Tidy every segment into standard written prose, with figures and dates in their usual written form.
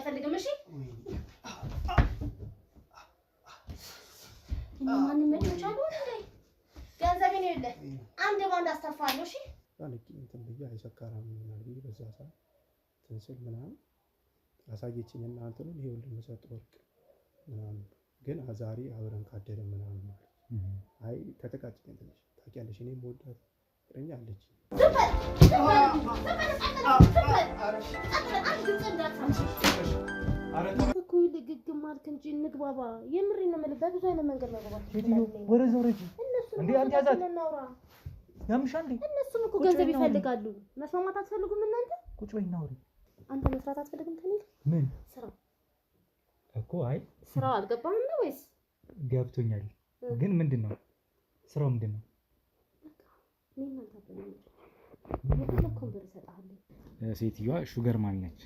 አይፈልግም እሺ ማንም መጥቻለሁ እንዴ ገንዘቤን ይኸውልህ አንድ ባንድ አስተፋለሁ እሺ አንቺ እንትን ብዬ አይሰካራም ምናምን በዛ ሰዓት ትንስል ምናምን አሳየችኝና አንተን ይኸውልህ መሰጥ ወርቅ ምናምን ግን ዛሬ አብረን ካደረ ምናምን ማለት አይ ተጠቃጭኝ ትንሽ ታውቂያለሽ እኔም ወዳት ፍቅረኛ አለች እኮ ልግግም ማልክ እንጂ ንግባባ የምሬን ነው የምልህ በብዙ አይነት መንገድ መግባባት ወረዘ ወረጂ እንዴ አንተ ያዛት ያምሻ እንዴ እነሱም እኮ ገንዘብ ይፈልጋሉ መስማማት አትፈልጉም እናንተ ቁጭ በይና አውሪ አንተ መስራት አትፈልግም ከኔ ምን ስራ እኮ አይ ስራው አልገባህም ነው ወይስ ገብቶኛል ግን ምንድነው ስራው ምንድነው ምን ማለት ነው ሴትዮዋ ሹገር ማሚ ነች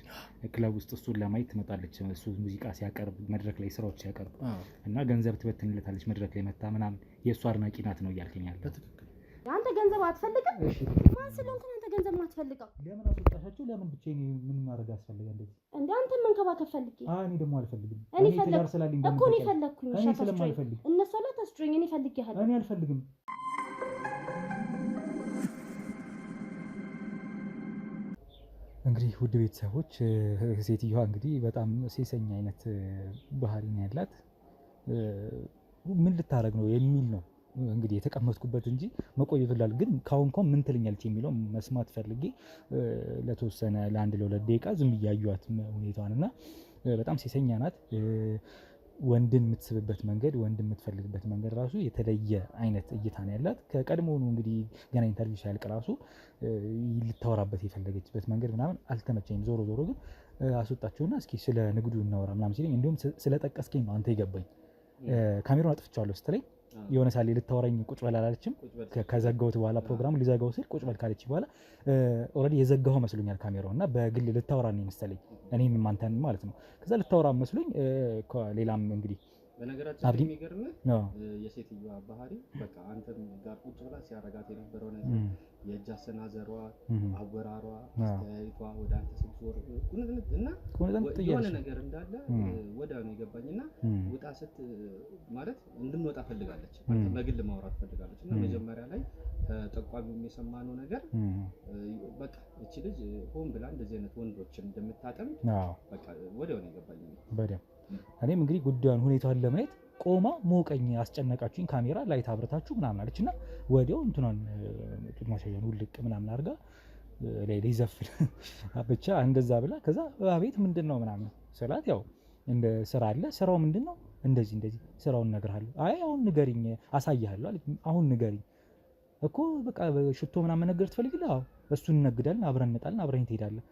ክለብ ውስጥ እሱን ለማየት ትመጣለች እሱ ሙዚቃ ሲያቀርብ መድረክ ላይ ስራዎች ሲያቀርብ እና ገንዘብ ትበትንለታለች መድረክ ላይ መጣ ምናምን የእሱ አድናቂ ናት ነው እያልከኝ ያለው በትክክል አንተ ገንዘብ አትፈልግም ማን ስለሆንክ አንተ ገንዘብ ማትፈልገው ለምን አስወጣሻቸው ለምን ብቻዬን ምን ማድረግ አስፈልጋ እንደዚህ እንዴ አንተ መንከባከብ ፈልጊ እኔ ደግሞ አልፈልግም እኔ ፈለኩኝ እኮ እኔ ፈለኩኝ እኔ ስለማልፈልግ እነሱ ላይ ታስጥሩኝ እኔ ፈልጊያለሁ እኔ አልፈልግም እንግዲህ ውድ ቤተሰቦች ሴትዮዋ እንግዲህ በጣም ሴሰኛ አይነት ባህሪ ነው ያላት ምን ልታረግ ነው የሚል ነው እንግዲህ የተቀመጥኩበት እንጂ መቆየት ይላል ግን ካሁን ምን ትልኛለች የሚለው መስማት ፈልጌ ለተወሰነ ለአንድ ለሁለት ደቂቃ ዝም ያዩዋት ሁኔታዋንና በጣም ሴሰኛ ናት ወንድን የምትስብበት መንገድ ወንድ የምትፈልግበት መንገድ ራሱ የተለየ አይነት እይታ ነው ያላት ከቀድሞው እንግዲህ ገና ኢንተርቪው ሲያልቅ ራሱ ልታወራበት የፈለገችበት መንገድ ምናምን አልተመቸኝም ዞሮ ዞሮ ግን አስወጣችውና እስኪ ስለ ንግዱ እናወራ ምናምን ሲለኝ እንዲሁም ስለጠቀስከኝ ነው አንተ ይገባኝ ካሜራውን አጥፍቻለሁ ስትለኝ የሆነ ሳሌ ልታወራኝ ቁጭ በል አላለችም ከዘጋሁት በኋላ ፕሮግራሙ ሊዘጋው ሲል ቁጭ በል ካለች በኋላ ኦሬዲ የዘጋው መስሎኛል ካሜራውና በግል ልታወራ ነው መሰለኝ እኔም ማንተን ማለት ነው ከዛ ልታወራ መስሎኝ ሌላም እንግዲህ በነገራችን የሚገርም የሴትዮዋ ባህሪ በቃ አንተም ጋር ቁጭ ብላ ሲያረጋት የነበረው ነገር የእጅ አሰናዘሯ አወራሯ አስተያየቷ ወደ አንተ ስትዞር እና የሆነ ነገር እንዳለ ወዲያው ነው የገባኝና ውጣ ስት ማለት እንድንወጣ ፈልጋለች በግል ማውራት ፈልጋለች እና መጀመሪያ ላይ ተጠቋሚው የሰማነው ነገር በቃ እቺ ልጅ ሆን ብላ እንደዚህ አይነት ወንዶችን እንደምታጠም በቃ ወዲያው ነው የገባኝ በደም እኔም እንግዲህ ጉዳዩን ሁኔታውን ለማየት ቆማ ሞቀኝ አስጨነቃችሁኝ ካሜራ ላይት አብረታችሁ ምናምን አለችና ወዲያው እንትናን ማሻያን ውልቅ ምናምን አርጋ ላይ ይዘፍል ብቻ እንደዛ ብላ ከዛ አቤት ምንድነው ምናምን ሰላት ያው እንደ ስራ አለ ስራው ምንድነው እንደዚህ ስራውን እነግርሃለሁ አይ አሁን ንገሪኝ አሳይሃለሁ አለች አሁን ንገሪኝ እኮ በቃ ሽቶ ምናምን ነገር ትፈልጊለህ አዎ እሱን እንነግዳለን አብረን እንጣለን አብረን ትሄዳለህ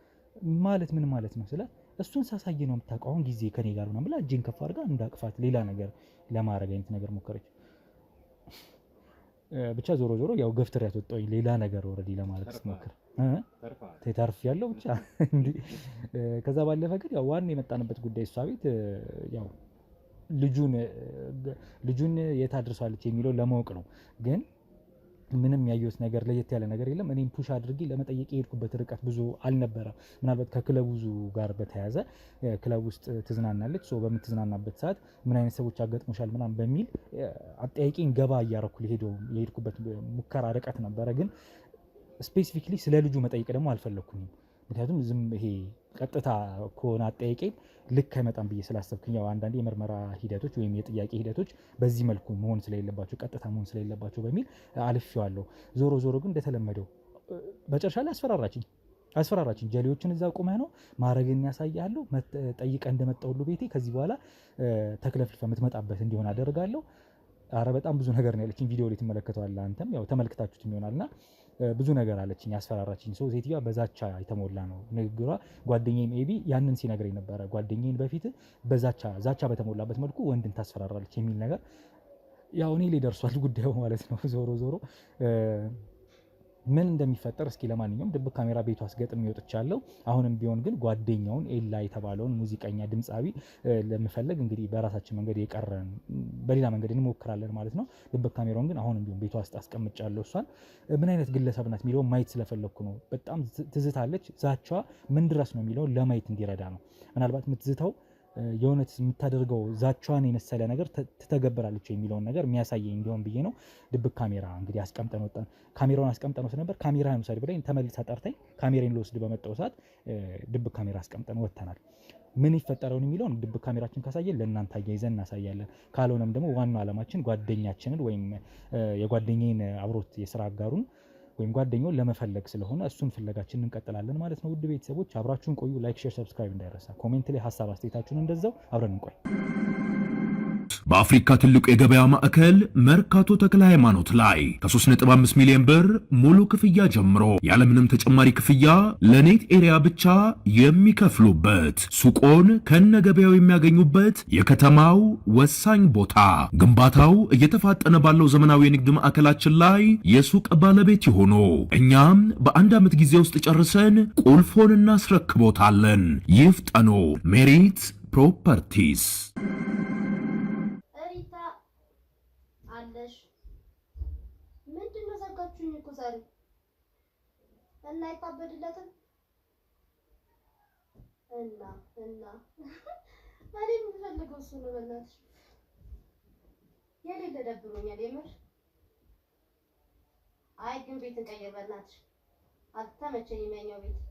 ማለት ምን ማለት ነው ስላት እሱን ሳሳይ ነው የምታውቀው አሁን ጊዜ ከኔ ጋር ነው ብላ እጄን ከፍ አድርጋ እንዳቅፋት ሌላ ነገር ለማድረግ አይነት ነገር ሞከረች ብቻ ዞሮ ዞሮ ያው ገፍትር ያስወጣኝ ሌላ ነገር ኦሬዲ ለማለት ስሞክር ተታርፍ ያለው ብቻ እንዴ ከዛ ባለፈ ግን ያው ዋን የመጣንበት ጉዳይ እሷ ቤት ያው ልጁን የት አድርሷለች የሚለው ለማወቅ ነው ግን ምንም ያየሁት ነገር ለየት ያለ ነገር የለም እኔም ፑሽ አድርጌ ለመጠየቅ የሄድኩበት ርቀት ብዙ አልነበረ ምናልባት ከክለቡ ጋር በተያያዘ ክለብ ውስጥ ትዝናናለች ሶ በምትዝናናበት ሰዓት ምን አይነት ሰዎች አገጥሞሻል ምናምን በሚል አጠያቂን ገባ እያረኩ የሄድኩበት ሙከራ ርቀት ነበረ ግን ስፔሲፊክሊ ስለ ልጁ መጠየቅ ደግሞ አልፈለኩኝም ምክንያቱም ዝም ይሄ ቀጥታ ኮና አጠያቂን ልክ አይመጣም ብዬ ስላሰብኩኝ ያው አንዳንዴ የምርመራ ሂደቶች ወይም የጥያቄ ሂደቶች በዚህ መልኩ መሆን ስለሌለባቸው ቀጥታ መሆን ስለሌለባቸው በሚል አልፌዋለሁ ዞሮ ግን እንደተለመደው በጨርሻ ላይ አስፈራራችኝ ጀሌዎችን እዛ ቆመህ ነው ማረግን ያሳያለሁ ጠይቀ እንደመጣው ሁሉ ቤቴ ከዚህ በኋላ ተክለፍልፈ የምትመጣበት እንዲሆን አደርጋለሁ አረ በጣም ብዙ ነገር ነው ያለችኝ ቪዲዮ ላይ ተመለከተዋል አንተም ያው ተመልክታችሁት ይሆናልና ብዙ ነገር አለችኝ ያስፈራራችኝ ሰው ሴትዮዋ በዛቻ የተሞላ ነው ንግግሯ ጓደኛዬም ኤቢ ያንን ሲነግረኝ ነበር ጓደኛዬን በፊት ዛቻ በተሞላበት መልኩ ወንድን ታስፈራራለች የሚል ነገር ያው እኔ ላይ ደርሷል ጉዳዩ ማለት ነው ዞሮ ምን እንደሚፈጠር እስኪ ለማንኛውም ድብቅ ካሜራ ቤቱ አስገጥም ይወጥቻለሁ። አሁንም ቢሆን ግን ጓደኛውን ኤላ የተባለውን ሙዚቀኛ ድምፃዊ ለመፈለግ እንግዲህ በራሳችን መንገድ የቀረን በሌላ መንገድ እንሞክራለን ማለት ነው። ድብቅ ካሜራውን ግን አሁንም ቢሆን ቤቷ ውስጥ አስቀምጫለሁ። እሷን ምን አይነት ግለሰብ ናት የሚለውን ማየት ስለፈለኩ ነው። በጣም ትዝታለች። ዛቻዋ ምን ድረስ ነው የሚለውን ለማየት እንዲረዳ ነው። ምናልባት የምትዝታው የእውነት የምታደርገው ዛቻዋን የመሰለ ነገር ትተገብራለች የሚለውን ነገር የሚያሳየኝ እንዲሆን ብዬ ነው። ድብቅ ካሜራ እንግዲህ አስቀምጠን ወጣን። ካሜራውን አስቀምጠን ወጥ ነበር። ካሜራህን ውሰድ ብለኝ ተመልሳ ጠርታኝ ካሜራን ልወስድ በመጣው ሰዓት ድብቅ ካሜራ አስቀምጠን ወጥተናል። ምን ይፈጠረውን የሚለውን ድብቅ ካሜራችን ካሳየን ለእናንተ አያይዘን እናሳያለን። ካልሆነም ደግሞ ዋናው ዓላማችን ጓደኛችንን ወይም የጓደኛዬን አብሮት የስራ አጋሩን ወይም ጓደኛውን ለመፈለግ ስለሆነ እሱን ፍለጋችንን እንቀጥላለን ማለት ነው። ውድ ቤተሰቦች አብራችሁን ቆዩ። ላይክ፣ ሼር፣ ሰብስክራይብ እንዳይረሳ። ኮሜንት ላይ ሐሳብ አስተያየታችሁን እንደዛው አብረን እንቆይ። በአፍሪካ ትልቁ የገበያ ማዕከል መርካቶ ተክለ ሃይማኖት ላይ ከ3.5 ሚሊዮን ብር ሙሉ ክፍያ ጀምሮ ያለምንም ተጨማሪ ክፍያ ለኔት ኤሪያ ብቻ የሚከፍሉበት ሱቆን ከነገበያው የሚያገኙበት የከተማው ወሳኝ ቦታ። ግንባታው እየተፋጠነ ባለው ዘመናዊ የንግድ ማዕከላችን ላይ የሱቅ ባለቤት ይሆኑ። እኛም በአንድ ዓመት ጊዜ ውስጥ ጨርሰን ቁልፎን እናስረክቦታለን። ይፍጠኑ። ሜሪት ፕሮፐርቲስ። ምንድነው ዘጋችሁኝ እኮ ዛሬ እና አይታበድለትም እና እኔ የምፈልገው እሱ ነው። በእናትሽ የሌለ ደብሮኛል የምር። አይ ግን ቤት እንቀይር በእናትሽ አልተመቸኝም ያኛው ቤት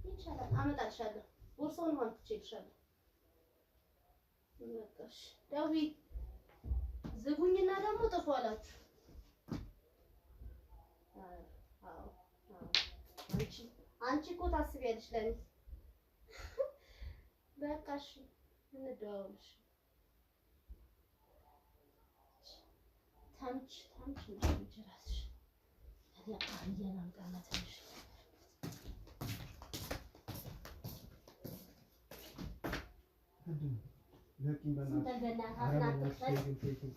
ይቻላል። አመጣልሻለሁ ቦርሳውን ማን ትችልሻለሁ። በቃሽ ዳዊ ዝጉኝና ደግሞ ጥፉ አላችሁ። አዎ አንቺ እኮ ታስቢያለሽ ለኔ። በቃሽ እንደዋወልሽ ታምች እንጀራሽ ታዲያ አየና አምጣላትሽ።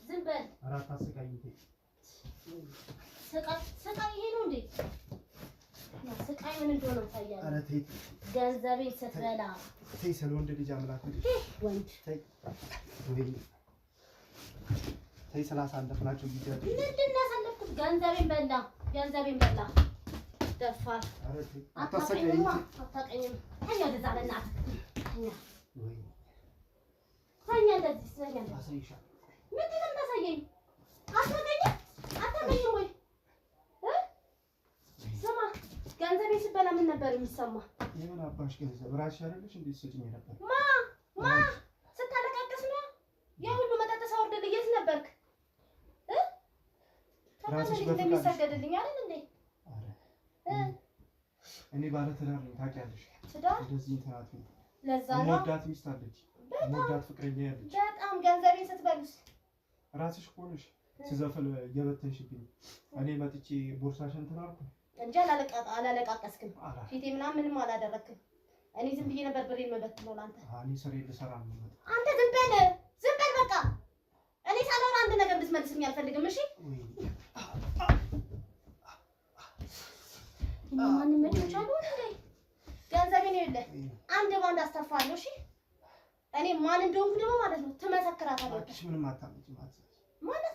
ዝም በል አራት አስቃይ ይሄ ነው እንዴ? ስቃይ ምን እንደሆነ ታያለህ። ኧረ ተይ ገንዘቤን ስትበላ ተይ። ስለ ወንድ ልጅ አምላክ ወንድ ተይ ተይ። ስላሳለፍናቸው ጊዜ ምንድን ነው ያሳለፍኩት? ገንዘቤን በላ ደፋር። ኧረ ተይ አታሰቃይኝ። ተኛ ወደዛ በእናትህ ተኛ። ታኛ እንደዚህ ስለኛል አሳይሻለሁ። ምንድን ነው የምታሳየኝ? አታገኝም ወይ? ስማ ገንዘቤን ስትበላ ምን ነበር የሚሰማ? የምን አባሽ ገንዘብ ራስሽ አይደለሽ እንዴ ስትሰጪኝ ነበር? ማ ስታለቃቅስ ነው የሁሉ መጠጥ ሳወርድልህ የት ነበርክ? ራስሽ እንደሚሰገድልኝ አይደል እንዴ? እኔ ባለ ትዳር ነኝ ታውቂያለሽ። ትዳር እንደዚህ እንታቱ ለዛ ነው ወዳት ሚስት አለች። ወዳት ፍቅረኛ ያለች። በጣም ገንዘቤን ስትበሉስ ራስሽ ሆነሽ ስዘፈል እየበተንሽብኝ እኔ መጥቼ ቦርሳሽን እንትን አልኩ እንጂ አላለቃቀስክም። ፊቴ ምንም አላደረክም። እኔ ዝም ብዬ ነበር ብሬን መበትነው ላንተ። እኔ ስሬ ልሰራ ነው። አንተ ዝም በል በቃ። እኔ ሳላወራ አንድ ነገር እንድትመልስልኝ አልፈልግም። እሺ ማንም መጥቻለሁ እንዴ? ገንዘቤን ይኸውልህ አንድ ባንድ አስተፋለሁ። እሺ እኔ ማን እንደሆንኩ ደግሞ ማለት ነው ትመሰክራታለህ። እሺ ምንም አታመጪ ማለት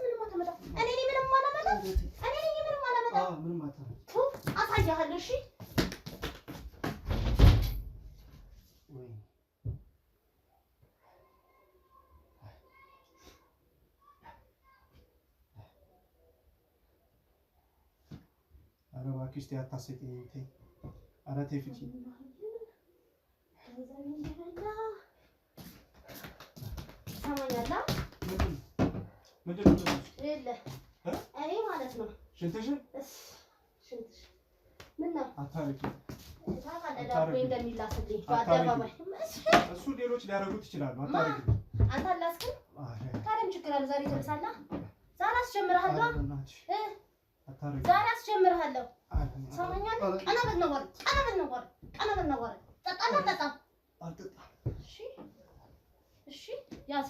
ምንም አታመጣ። እኔ ምንም አላመጣም። ምንም አታመጪ። አሳያለሁ። እሺ ወይ ኧረ እባክሽ ተይ አታስቂኝ። ተይ ኧረ ተይ ፍቺ። እኔ ማለት ነው ሽንትሽን ምን ነው አታረቂ እንደሚላስልኝ በአደባባይ እሱ ሌሎች ሊያደርጉት ይችላሉ። አታረቂ አንተ አላስክም። ታዲያ ችግር አለ? ዛሬ ተነሳላ። ዛሬ አስጀምርሃለሁ። ዛሬ አስጀምርሃለሁ። ሰማኛለህ? ቀና በል ነው ጠጣ። እሺ ያዝ።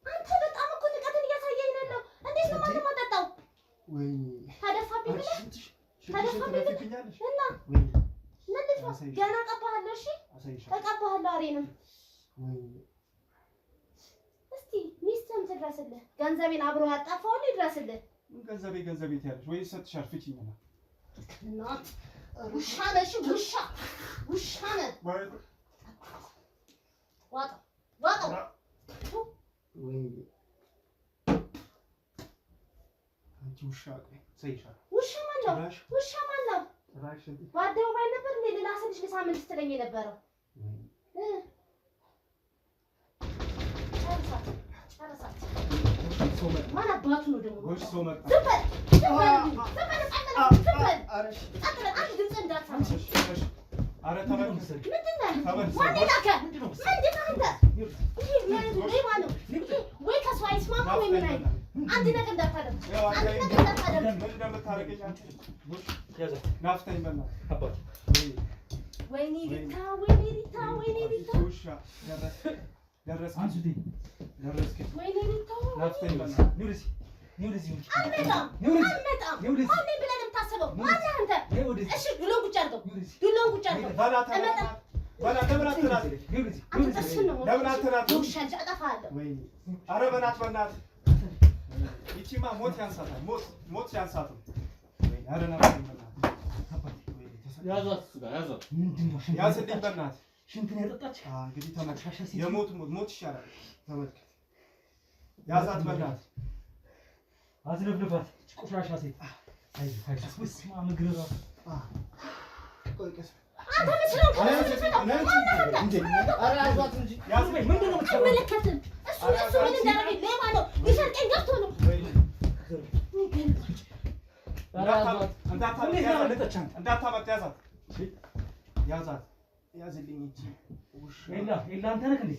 አንተ በጣም እኮ ንቀትን እያሳየ ወይኔ ተደፋብኝ ብለህ ትረፊብኛለሽ እና ገና እቀባሃለሁ። እሺ እቀባሃለሁ። አሬንም እስቲ ሚስትህም ትድረስልህ። ገንዘቤን አብሮ ያጣፋውን ይድረስልህ። ገንዘቤ ትያለሽ ወይ ሰጥሻል? ፍቺኝ ነው እናት ውሻ ነሽ። ውሻ ነህ። ዋጣው ወይ አንቺ ውሻ ሰይሻል። ውሻ ማን ነው? በአደባባይ ነበር እንዴ ሌላ ስልሽ ልሳምን ስትለኝ የነበረው? ጨርሳት። ማን አባቱ ነው ደግሞ? ዝም በል። አንድ ድምፅ እንዳትሰማ። ኧረ ተመለስ። ምንድን ነህ? ማን ላከህ? ምንድን ነህ አንተ? ሌባ ነው ወይ ከሰው አይስማማ ወይ ምን አይነት አንድ ነገር እንዳታደርግ። ምን እንደምታደርገኝ ናፍተኝ በእናትህ። ወይኔ ሪታ ውሻ ደረስክ። ወይኔ ሪታ ናፍተኝ በእናትህ። አልመጣም። ማነኝ ብለህ ነው የምታስበው? ማነህ አንተ? እሺ ዱሎን ቁጭ አድርገው። ውሻ ልጅ አጠፋሃለሁ። ኧረ በእናትህ ይቺማ ሞት ያንሳታል። ሞት ያንሳት። ኧረ ናፍተኝ በእናትህ። ያዝልኝ በእናትህ። ሽንት ነው ያጠጣች። እንግዲህ ተመልከት። ሞት ይሻላል። ተመልከት። ያዛት በእናትህ። አዝለፍልፋት ቆሻሻ ሴት። ወስማ ምግር ራሱ ያዝልኝ። ኤላ አንተ ነህ እንዴ?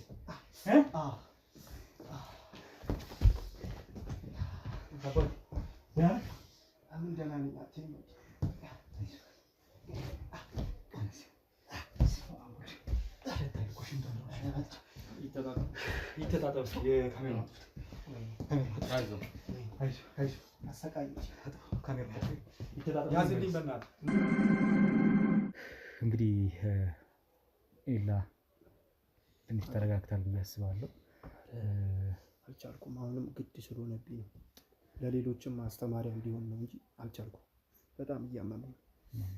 ምን ደህና ነኝ። አትይም ይተጣጣው የካሜራ ያዝልኝ በእናትህ። እንግዲህ ኤላ ትንሽ ተረጋግታል ብዬ አስባለሁ። አልቻልኩም። አሁንም ግድ ስለሆነብኝ ነው። ለሌሎችም ማስተማሪያ እንዲሆን ነው እንጂ አልቻልኩም። በጣም እያመመኝ ነው።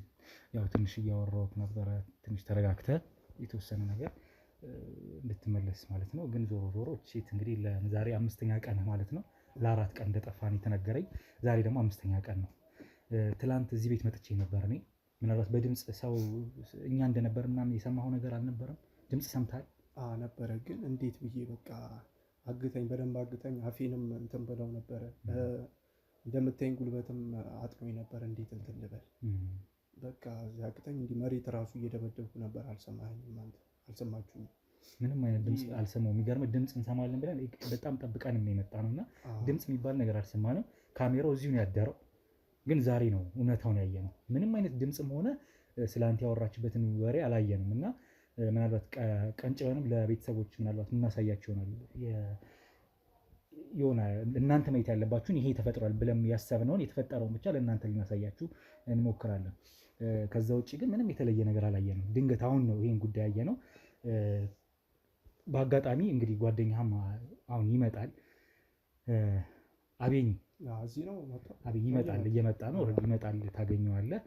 ያው ትንሽ እያወራሁት ነበረ። ትንሽ ተረጋግተህ የተወሰነ ነገር እንድትመለስ ማለት ነው። ግን ዞሮ ሴት እንግዲህ ለዛሬ 5ኛ ቀን ማለት ነው። ለ4 ቀን እንደጠፋን የተነገረኝ ዛሬ ደግሞ 5ኛ ቀን ነው። ትላንት እዚህ ቤት መጥቼ ነበር እኔ። ምናልባት በድምፅ ሰው እኛ እንደነበር ምናምን የሰማኸው ነገር አልነበረም? ድምፅ ሰምተሃል? ነበረ። ግን እንዴት ብዬ በቃ አግተኝ፣ በደንብ አግተኝ። አፌንም እንትን ብለው ነበረ። እንደምታይኝ ጉልበትም አጥኖኝ ነበር። እንዴት እንትን ልበል? በቃ እዚህ አግተኝ። እንዲህ መሬት ራሱ እየደበደብኩ ነበር። አልሰማኸኝም አንተ? አልሰማችሁም? ምንም አይነት ድምፅ አልሰማሁም። የሚገርምህ ድምፅ እንሰማለን ብለን በጣም ጠብቀን የመጣ ነው እና ድምፅ የሚባል ነገር አልሰማንም። ካሜራው እዚሁ ነው ያደረው። ግን ዛሬ ነው እውነታውን ያየነው። ምንም አይነት ድምፅም ሆነ ስለ አንተ ያወራችበትን ወሬ አላየንም እና ምናልባት ቀንጭበንም ለቤተሰቦች ምናልባት እናሳያቸው ይሆናል። የሆነ እናንተ ማየት ያለባችሁን ይሄ ተፈጥሯል ብለን ያሰብነውን የተፈጠረውን ብቻ ለእናንተ ልናሳያችሁ እንሞክራለን። ከዛ ውጭ ግን ምንም የተለየ ነገር አላየንም። ድንገት አሁን ነው ይሄን ጉዳይ ያየነው። በአጋጣሚ እንግዲህ ጓደኛህም አሁን ይመጣል። አቤኝ እዚህ ነው ይመጣል፣ እየመጣ ነው። ይመጣል፣ ታገኘዋለህ።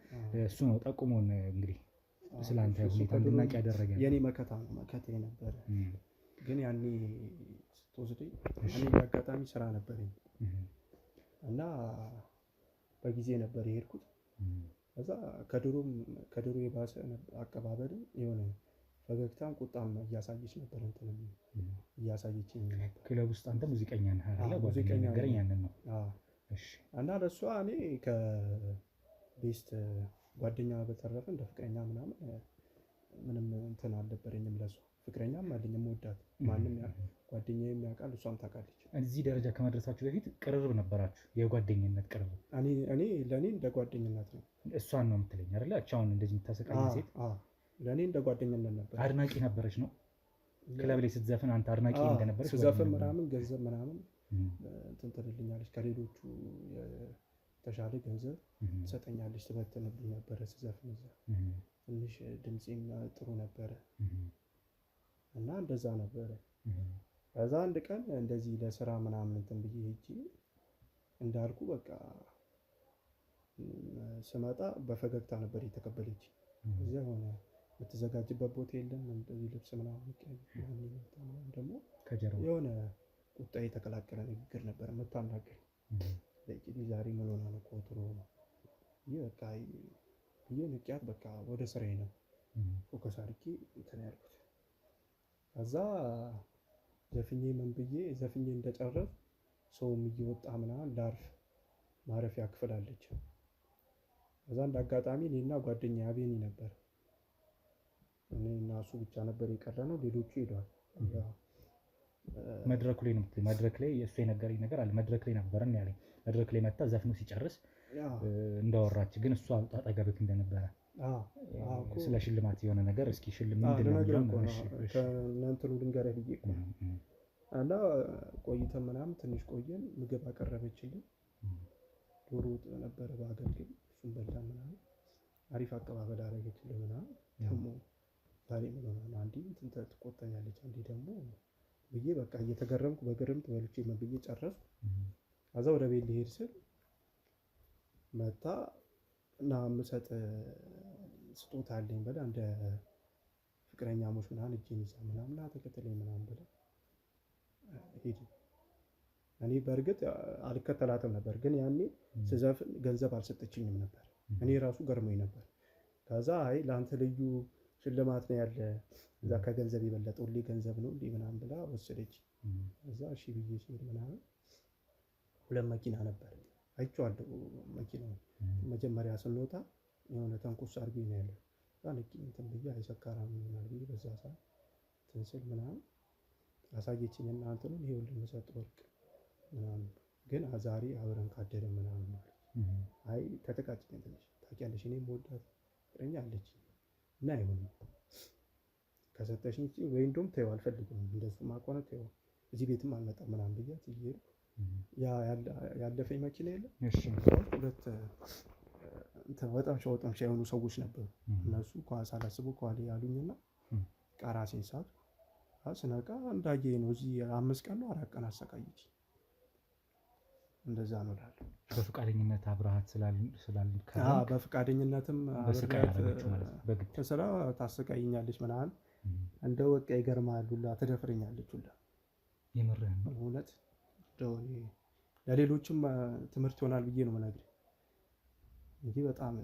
እሱ ነው ጠቁሞን እንግዲህ ስላንተ ሁኔታ እንድናውቅ ያደረገን። የኔ መከታ ነው፣ መከታ ነበር። ግን ያኔ ስትወስደኝ እኔ በአጋጣሚ ስራ ነበረኝ እና በጊዜ ነበር የሄድኩት። ከዛ ከድሮ የባሰ አቀባበልም የሆነ ፈገግታም ቁጣም እያሳየች ነበር። እንትን እያሳየችኝ ነበር። ክለብ ውስጥ አንተ ሙዚቀኛ ነህ አይደል? ሙዚቀኛ ነገር ያንን ነው። እሺ። እና ለሷ እኔ ከቤስት ጓደኛ በተረፈ እንደ ፍቅረኛ ምናምን ምንም እንትን አልነበረኝም። ለሷ ፍቅረኛም አለኝ የምወዳት፣ ማንም ጓደኛዬም ያውቃል፣ እሷም ታውቃለች። እዚህ ደረጃ ከመድረሳችሁ በፊት ቅርርብ ነበራችሁ? የጓደኝነት ቅርርብ? ለእኔ እንደ ጓደኝነት ነው። እሷን ነው የምትለኝ አይደለ? አሁን እንደዚህ የምታሰቃኝ ሴት ለእኔ እንደ ጓደኝነት ነበር። አድናቂ ነበረች ነው? ክለብ ላይ ስትዘፍን አንተ አድናቂ እንደነበረች? ስዘፍን ምናምን ገንዘብ ምናምን እንትን ትልልኛለች ከሌሎቹ የተሻለ ገንዘብ ትሰጠኛለች ትበትንብኝ ነበረ ስዘፍን እዛ ትንሽ ድምፄም ጥሩ ነበረ እና እንደዛ ነበረ። ከዛ አንድ ቀን እንደዚህ ለስራ ምናምን እንትን ብዬ ሄጄ እንዳልኩ በቃ ስመጣ በፈገግታ ነበር የተቀበለች። እዚያ ሆነ የምትዘጋጅበት ቦታ የለም እንደዚህ ልብስ ምናምን ደግሞ የሆነ ቁጣ የተቀላቀለ ንግግር ነበር የምታናገር። ዛሬ ምን ሆና ነው ቆጥሮ ነው ይሄ በቃ ይሄ ንቅያት በቃ ወደ ስራዬ ነው ፎከስ አድርጌ እንትን ያልኩት። ከዛ ዘፍኜ ምን ብዬ ዘፍኜ እንደጨረስ ሰውም እየወጣ ምናምን ላርፍ ማረፊያ ክፍል አለች። ከዛ እንደ አጋጣሚ እኔና ጓደኛዬ አቤኒ ነበር። እኔና እሱ ብቻ ነበር የቀረነው፣ ሌሎቹ ሄደዋል። መድረኩ ላይ ነው መድረክ ላይ እሱ የነገረኝ ነገር አለ። መድረክ ላይ ነበርን ያለኝ መድረክ ላይ መጣ ዘፍኖ ሲጨርስ እንዳወራች ግን እሱ አጠገብህ እንደነበረ ስለ ሽልማት የሆነ ነገር እስኪ ሽልም ምንድን ነው ከእናንተኑ ልንገርህ ብዬ እና ቆይተን ምናምን ትንሽ ቆየን። ምግብ አቀረበችልን። ዶሮ ወጥ ነበረ በአገልግል እሱን በላ ምናምን አሪፍ አቀባበል አደረገችልን ምናምን። ደግሞ ዛሬ ምን ሆና ነው አንዴ እንትን ትቆጣኛለች አንዴ ደግሞ ብዬ በቃ እየተገረምኩ በግርምት በልቼ ምን ብዬ ጨረስኩ። ከዛ ወደ ቤት ልሄድ ስል መታ እና የምሰጥ ስጦታ አለኝ ብላ እንደ ፍቅረኛሞች ምናምን እጄን ይዛ ምናምን ተከተለኝ ምናምን ብላ ሄድ። እኔ በእርግጥ አልከተላትም ነበር፣ ግን ያኔ ስዘፍን ገንዘብ አልሰጠችኝም ነበር። እኔ ራሱ ገርሞኝ ነበር። ከዛ አይ ለአንተ ልዩ ሽልማት ነው ያለ እዛ ከገንዘብ የበለጠ ሁሌ ገንዘብ ነው እንዴ ምናምን ብላ ወሰደች። እዛ እሺ ብዬ ሲሄድ ምናምን ሁለት መኪና ነበር አይቼዋለሁ። መኪናው መጀመሪያ ስንወጣ የሆነ ተንኩስ አድርጌ ነው ያለው። ታንቂ እንትን ብዬ አይሰካራም ምናምን ብዬ በዛ ሰዓት ትንስል ምናምን አሳየችኝና እንትኑን ይሄ ሁሉ መሰጥ ወርቅ ምናምን ግን ዛሬ አብረን ካደረን ምናምን ማለት አይ ተተቃጭኝ ትንሽ ታውቂያለሽ እኔ የምወዳት ፍቅረኛ አለች እና አይሆንም ከሰጠሽኝ ወይ እንደውም ተይው አልፈልግም እንደሱ ማቆነ ተይው እዚህ ቤትም አልመጣም ምናምን ብያት እየሄድኩ ያ ያለፈኝ መኪና የለም ሁለት በጣም ሸወጣምሻ የሆኑ ሰዎች ነበሩ። እነሱ ሳላስበው ከኋላ ያሉኝና ቃራሴን ሳት ስነቃ እንዳየ ነው እዚህ 5 ቀን ነው 4 ቀን አሰቃየች። እንደዛ ነው እላለሁ። በፍቃደኝነት አብረሃት ስላልከ በፍቃደኝነትም ከስራ ታሰቃይኛለች ምናምን እንደ ወቃ ይገርማል ሁላ ትደፍረኛለች ሁላ የምርህን ነው እውነት ለሌሎችም ትምህርት ይሆናል ብዬ ነው የምነግርህ እንጂ በጣም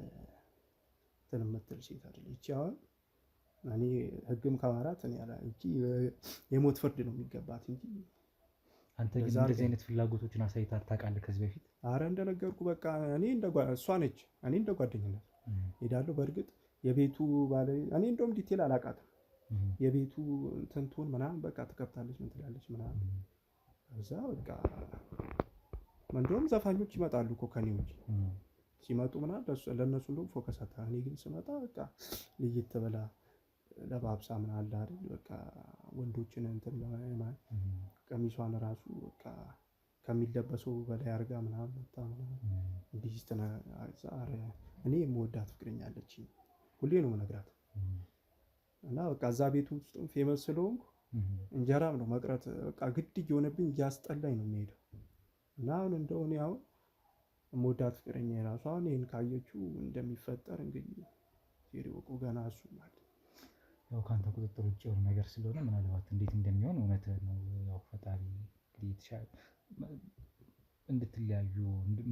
እንትን የምትል ሴት አይደለች። እቺ አሁን እኔ ህግም ከማራት እኔ ያላ እቺ የሞት ፍርድ ነው የሚገባት እንጂ አንተ ግን እንደዚህ አይነት ፍላጎቶችን አሳይተህ ታውቃለህ ከዚህ በፊት? አረ እንደነገርኩ በቃ እኔ እሷ ነች እኔ እንደ ጓደኝነት ሄዳለሁ። በእርግጥ የቤቱ ባለቤት እኔ እንደውም ዲቴል አላውቃትም። የቤቱ እንትንቱን ምናምን በቃ ትከፍታለች ምን ትላለች ምናምን እዛ በቃ እንደውም ዘፋኞች ይመጣሉ እኮ ከኔ ውጭ ሲመጡ ምናምን ለእነሱ እንደውም ፎከስ አታ እኔ ግን ስመጣ በቃ ልይት ብላ ለባብሳ ምን አለ አይደል በቃ ወንዶችን እንትን ለማይ ቀሚሷን ራሱ በቃ ከሚለበሰው በላይ አርጋ ምናምን መጣ ምናምን እንዲህ ዛሬ እኔ የምወዳት ፍቅረኛ አለችኝ ሁሌ ነው የምነግራት እና በቃ እዛ ቤት ውስጥም ፌመስ ስለሆንኩ እንጀራም ነው መቅረት በቃ ግድ እየሆነብኝ እያስጠላኝ ነው የሚሄደው። እና አሁን እንደው እኔ አሁን የምወዳት ፍቅረኛ የራሷ አሁን ይሄን ካየችው እንደሚፈጠር እንግዲህ ሲሪወቁ ገና እሱ ማለት ያው ካንተ ቁጥጥር ውጭ የሆነ ነገር ስለሆነ ምናልባት እንዴት እንደሚሆን እውነት ነው። ያው ፈጣሪ እንግዲህ የተሻለ እንድትለያዩ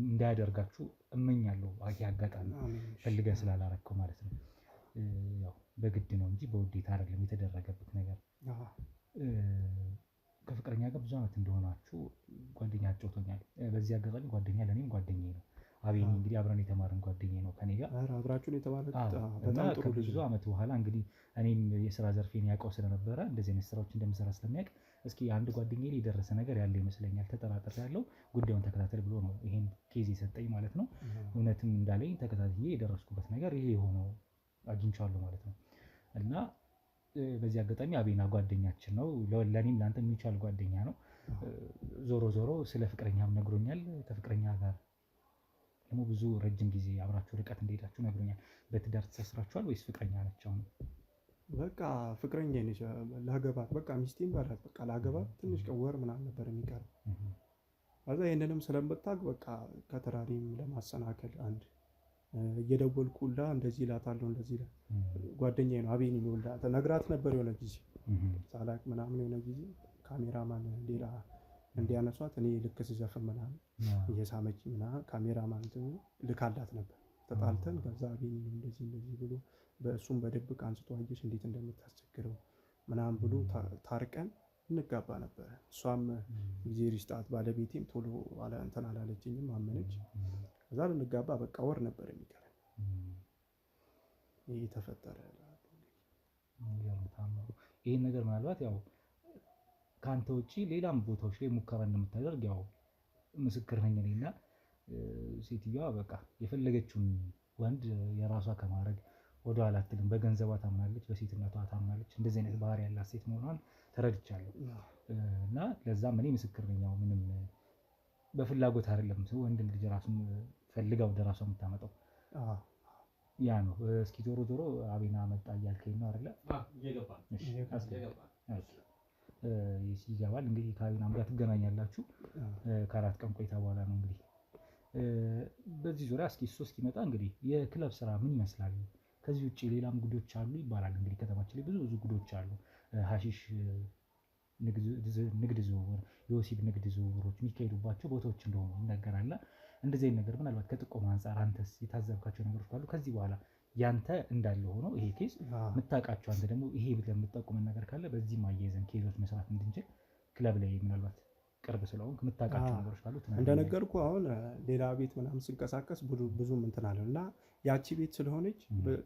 እንዳያደርጋችሁ እመኛለሁ። አጋጣሚ ፈልገህ ስላላረከው ማለት ነው። ያው በግድ ነው እንጂ በውዴታ አይደለም የተደረገበት ነገር። ከፍቅረኛ ጋር ብዙ ዓመት እንደሆናችሁ ጓደኛ አጫውቶኛል። በዚህ አጋጣሚ ጓደኛ ለኔም ጓደኛዬ ነው። አቤኒ እንግዲህ አብረን የተማረን ጓደኛዬ ነው ከኔ ጋር አብራችሁን የተባለው በጣም ጥሩ ልጅ። ብዙ ዓመት በኋላ እንግዲህ እኔም የስራ ዘርፌን ያውቀው ስለነበረ እንደዚህ አይነት ስራዎች እንደምሰራ ስለሚያውቅ እስኪ አንድ ጓደኛዬ የደረሰ ነገር ያለ ይመስለኛል ተጠራጥሬ ያለው ጉዳዩን ተከታተል ብሎ ነው ይሄን ኬዝ የሰጠኝ ማለት ነው። እውነትም እንዳለኝ ተከታትዬ የደረስኩበት ነገር ይሄ ሆኖ አግኝቻለሁ ማለት ነው። እና በዚህ አጋጣሚ አቤና ጓደኛችን ነው። ለኔም ላንተ የሚቻል ጓደኛ ነው። ዞሮ ዞሮ ስለ ፍቅረኛም ነግሮኛል። ከፍቅረኛ ጋር ደግሞ ብዙ ረጅም ጊዜ አብራችሁ ርቀት እንደሄዳችሁ ነግሮኛል። በትዳር ተሳስራችኋል ወይስ ፍቅረኛ ነች አሁን? በቃ ፍቅረኛ ነች። ላገባት በቃ ሚስቴን ባላት በቃ ላገባት ትንሽ ቀን ወር ምናምን ነበር የሚቀረው። ከዛ ይህንንም ስለምታውቅ በቃ ከተራሪም ለማሰናከል አንድ እየደወልኩላ እንደዚህ እላታለሁ እንደዚህ ጓደኛዬ ነው አቤን ይወልዳ ነግራት ነበር። የሆነ ጊዜ ሳላቅ ምናምን የሆነ ጊዜ ካሜራማን ሌላ እንዲያነሷት እኔ ልክ ስዘፍን ምናምን እየሳመች ምናምን ካሜራማን ልካላት ነበር። ተጣልተን ከዛ አቤን እንደዚህ እንደዚህ ብሎ በእሱም በድብቅ አንስቶ አየሽ እንዴት እንደምታስቸግረው ምናምን ብሎ ታርቀን እንጋባ ነበረ። እሷም ጊዜ ሪስጣት ባለቤቴም ቶሎ እንትን አላለችኝም፣ አመነች። ከዛ ልንጋባ በቃ ወር ነበር የሚቀረን። ይህ ተፈጠረ። ይህን ነገር ምናልባት ያው ከአንተ ውጭ ሌላም ቦታዎች ላይ ሙከራ እንደምታደርግ ያው ምስክር ነኝ እኔና ሴትዮዋ በቃ የፈለገችውን ወንድ የራሷ ከማድረግ ወደኋላ አትልም። በገንዘቧ ታምናለች፣ በሴትነቷ ታምናለች። እንደዚህ አይነት ባህሪ ያላት ሴት መሆኗን ተረድቻለሁ እና ለዛም እኔ ምስክር ነኝ። ያው ምንም በፍላጎት አይደለም ወንድ ልጅ ራሱን ፈልጋ ወደ ራሷ የምታመጣው ያ ነው። እስኪ ዞሮ ዞሮ አቤና መጣ እያልከኝ ነው አይደለ? ይገባል። እንግዲህ ከአቤናም ጋር ትገናኛላችሁ ከ4 ቀን ቆይታ በኋላ ነው እንግዲህ። በዚህ ዙሪያ እስኪ እሱ እስኪመጣ እንግዲህ የክለብ ስራ ምን ይመስላል? ከዚህ ውጭ ሌላም ጉዶች አሉ ይባላል። እንግዲህ ከተማችን ላይ ብዙ ጉዶች አሉ። ሀሺሽ ንግድ ዝውውር፣ የወሲብ ንግድ ዝውውሮች የሚካሄዱባቸው ቦታዎች እንደሆኑ ይነገራል። እንደዚህ አይነት ነገር ምናልባት ከጥቆማ አንጻር አንተስ የታዘብካቸው ነገሮች ካሉ ከዚህ በኋላ ያንተ እንዳለ ሆኖ ይሄ ኬዝ የምታውቃቸው አንተ ደግሞ ይሄ ብለህ የምትጠቁመን ነገር ካለ በዚህም አያይዘን ኬዞች መስራት እንድንችል ክለብ ላይ ምናልባት ቅርብ ስለሆንክ የምታውቃቸው ነገሮች ካሉ እንደነገርኩ አሁን ሌላ ቤት ምናምን ስንቀሳቀስ ብዙም እንትን አለ እና ያቺ ቤት ስለሆነች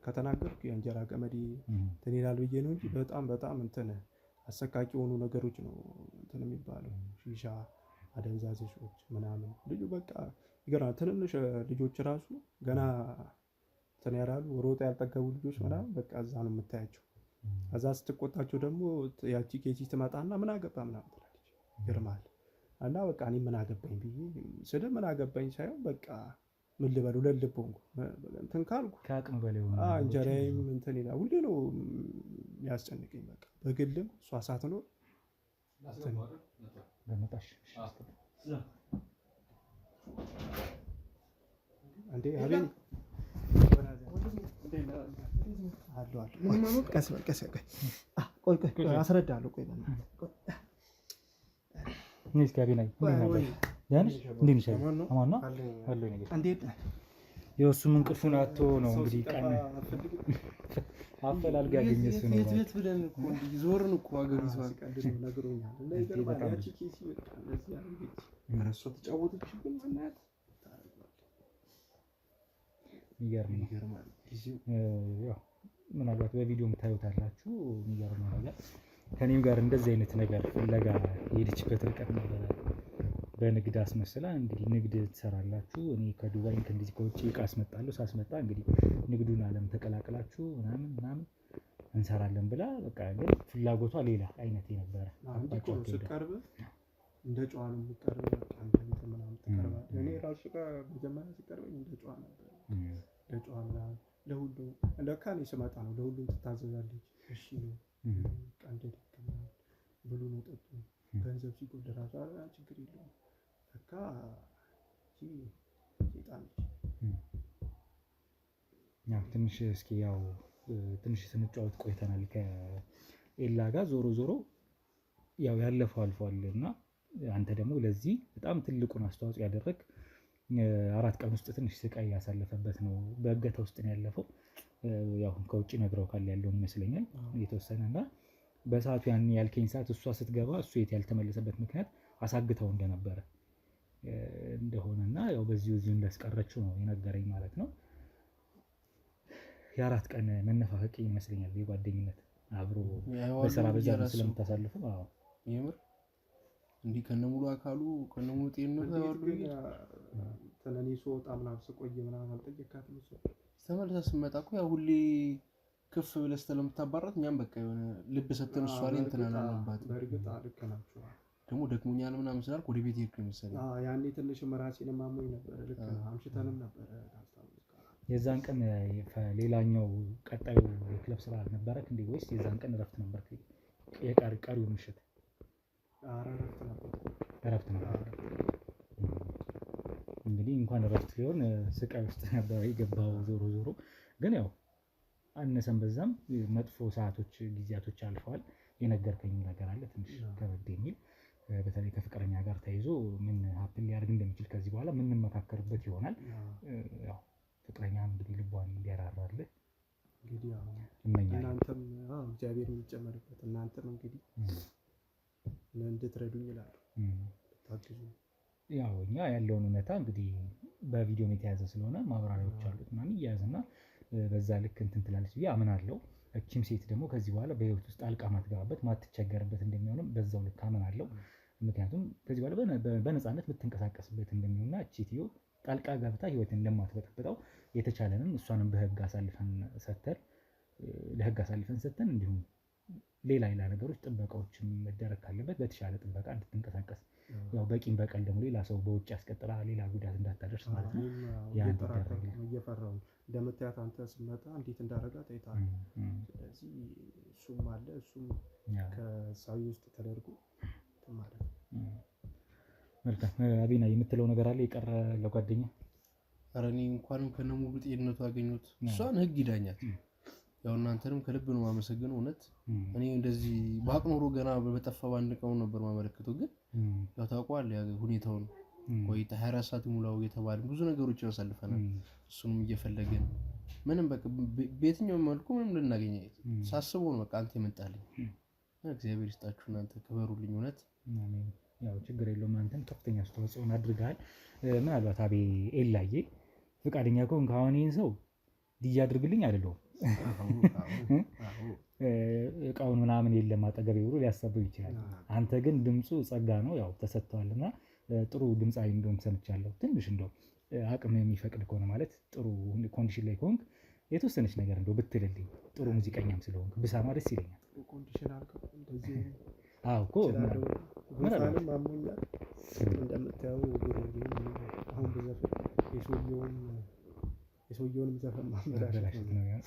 ከተናገርኩ የእንጀራ ገመዴ እንትን ይላል ብዬ ነው እንጂ በጣም እንትን አሰቃቂ የሆኑ ነገሮች ነው እንትን የሚባለው። ሺሻ፣ አደንዛዦች ምናምን ልጁ በቃ ይገርማል። ትንንሽ ልጆች ራሱ ገና እንትን ያላሉ ሮጣ ያልጠገቡ ልጆች ምናምን በቃ እዛ ነው የምታያቸው። ከዛ ስትቆጣቸው ደግሞ ያቺ ኬጂ ትመጣና ምን አገባ ምናምን ትላለች። ይገርማል። እና በቃ እኔ ምን አገባኝ ብዬ ስለ ምን አገባኝ ሳይሆን በቃ ምን ልበል ሁለት ልብ ሆንኩ እንትን ካልኩ ከአቅም በላይ ሆነ። እንጀራዬም እንትን ይላል ሁሌ ነው የሚያስጨንቀኝ። በቃ በግልም እሷ ሳትኖር በመጣሽ እንዴ አቤን ቀስ ቆይ አስረዳለሁ። ቆይ እስኪ አቤና የእሱም እንቅልፉን አቶ ነው እንግዲህ ቀን አፈላልጋ ያገኘ እሱ ነው። ቤት ብለን እኮ እንዲህ ዞርን እኮ ሀገሪቷ ነግሮኛል። ይገርማል። ምናልባት በቪዲዮ የምታዩታላችሁ። የሚገርመው ነገር ከኔም ጋር እንደዚህ አይነት ነገር ፍለጋ የሄደችበት ርቀት ነበረ። በንግድ አስመስላ እንግዲህ ንግድ ትሰራላችሁ። እኔ ከዱባይ እንደዚህ ከውጭ እቃ አስመጣለሁ። ሳስመጣ እንግዲህ ንግዱን ዓለም ተቀላቅላችሁ ምናምን እንሰራለን ብላ በቃ ግን ፍላጎቷ ሌላ አይነት የነበረ ስትቀርብ እንደ ጨዋ ነው የሚቀርብ። በቃ እንደ ምናምን ተቀርባለህ። እኔ ራሱ ጋር መጀመሪያ ሲቀርበኝ እንደ ጨዋ ነበር። እንደ ጨዋ ምናምን ለሁሉ ለካ እኔ ስመጣ ነው ለሁሉም ትታዘዛለች። እሺ ነው ቀንደ ደከማ ብሉ ነው ጠጡ። ገንዘብ ሲጎል ራሱ ችግር የለውም ለካ ሴጣን ያው ትንሽ እስኪ ያው ትንሽ ስንጫወት ቆይተናል ከኤላ ጋር። ዞሮ ያው ያለፈው አልፏል እና አንተ ደግሞ ለዚህ በጣም ትልቁን አስተዋጽኦ ያደረግ 4 ቀን ውስጥ ትንሽ ስቃይ ያሳለፈበት ነው። በእገታ ውስጥ ነው ያለፈው። ያው ከውጭ ነግረው ካለ ያለውን ይመስለኛል የተወሰነና በሰዓቱ ያን ያልከኝ ሰዓት እሷ ስትገባ እሱ የት ያልተመለሰበት ምክንያት አሳግተው እንደነበረ እንደሆነና ያው በዚሁ እንዳስቀረችው ነው የነገረኝ ማለት ነው። የ4 ቀን መነፋፈቅ ይመስለኛል የጓደኝነት አብሮ በስራ በዛ ስለምታሳልፉ። አዎ የምር እንዲህ ከነሙሉ አካሉ ከነሙሉ ጤንነቱ ያወሩ ተነኒ ሶጣ ምናምን ስቆይ ምናምን አልጠየካትም። እሱ ተመልሳ ስትመጣ እኮ ያው ሁሌ ከፍ ብለህ ስለምታባራት እኛም በቃ የሆነ ልብ ሰተን እሷ ላይ እንትን አላለባት። በእርግጥ ልክ ናቸው። ደግሞ ደክሞኛል ምናምን ስላልኩ ወደ ቤት ሄድኩኝ መሰለኝ። ያኔ ትንሽ ራሴን ማሞኝ ነበር። ልክ አምሽተንም ነበር ታስታውስ። የዛን ቀን ሌላኛው ቀጣዩ የክለብ ስራ አልነበረክ እንዴ ወይስ የዛን ቀን እረፍት ነበር? ቀሪው ምሽት እረፍት ነበር። እንግዲህ እንኳን እረፍት ሊሆን ስቃይ ውስጥ ነበር የገባው። ዞሮ ዞሮ ግን ያው አነሰም በዛም መጥፎ ሰዓቶች ጊዜያቶች አልፈዋል። የነገርከኝ ነገር አለ ትንሽ ከበድ የሚል በተለይ ከፍቅረኛ ጋር ተይዞ ምን ሀፕን ሊያደርግ እንደሚችል ከዚህ በኋላ የምንመካከርበት ይሆናል። ያው ፍቅረኛ እንግዲህ ልቧን እንዲያራራልህ እንግዲህ እመኛለሁ። እናንተም እግዚአብሔር የሚጨመርበት እናንተም እንግዲህ እንድትረዱኝ እላለሁ። ታግዙ። ያው እኛ ያለውን እውነታ እንግዲህ በቪዲዮም የተያዘ ስለሆነ ማብራሪያዎች አሉት ምናምን እያያዝና በዛ ልክ እንትን ትላለች ብዬ አምናለሁ። እቺም ሴት ደግሞ ከዚህ በኋላ በህይወት ውስጥ ጣልቃ ማትገባበት ማትቸገርበት እንደሚሆንም በዛው ልክ አምናለሁ። ምክንያቱም ከዚህ በኋላ በነፃነት ብትንቀሳቀስበት እንደሚሆንና እቺ ሴትዮ ጣልቃ ገብታ ህይወትን ለማትበጠብጠው የተቻለንን እሷንም ለህግ አሳልፈን ሰጥተን እንዲሁም ሌላ ነገሮች ጥበቃዎችን መደረግ ካለበት በተሻለ ጥበቃ እንድትንቀሳቀስ ያው በቂም በቀል ደግሞ ሌላ ሰው በውጭ ያስቀጥላ ሌላ ጉዳት እንዳታደርስ ማለት ነው። እየፈራሁ እንደምታያት አንተ ስትመጣ እንዴት እንዳደረጋት አይተሃል። ስለዚህ እሱም አለ እሱም ከሳቢ ውስጥ ተደርጎ ማለት ነው። መልካም አቢና የምትለው ነገር አለ የቀረ ለጓደኛ? ኧረ እኔ እንኳንም ከነሙሉ ጤንነቱ አገኘሁት። እሷን ህግ ይዳኛት። ያው እናንተንም ከልብ ነው የማመሰግነው። እውነት እኔ እንደዚህ ባቅ ኖሮ ገና በጠፋ ባንድ ቀን ነበር ማመለከተው። ግን ያው ታውቀዋለህ ሁኔታውን ቆይታ 24 ሰዓት ሙላው የተባለ ብዙ ነገሮችን አሳልፈናል። እሱንም እየፈለገን ምንም በቃ በየትኛው መልኩ ምንም ልናገኝ ሳስበው ነው በቃ አንተ የመጣልኝ። እግዚአብሔር ይስጣችሁ እናንተ ክበሩልኝ። እውነት ያው ችግር የለውም። አንተም ከፍተኛ አስተዋጽኦ አድርገሃል። ምናልባት አቤ ኤላዬ ፈቃደኛ ከሆንክ አሁን ይሄን ሰው ዲጂ አድርግልኝ አይደለም እቃውን ምናምን የለም አጠገቤ ብሎ ሊያሳብብ ይችላል። አንተ ግን ድምፁ ጸጋ ነው ያው ተሰጥቷልና ጥሩ ድምፃዊ እንደውም ሰምቻለሁ። ትንሽ እንደው አቅም የሚፈቅድ ከሆነ ማለት ጥሩ ኮንዲሽን ላይ ከሆንክ የተወሰነች ነገር እንደው ብትልልኝ ጥሩ ሙዚቀኛም ስለሆንክ ብሰማ ደስ ይለኛል። ኮንዲሽን አልከው እንደዚህ እኮ ምናልባት አሞኛል እንደምታየው አሁን በዘፈን የሰውየውንም ዘፈን ማመላሸት ነው።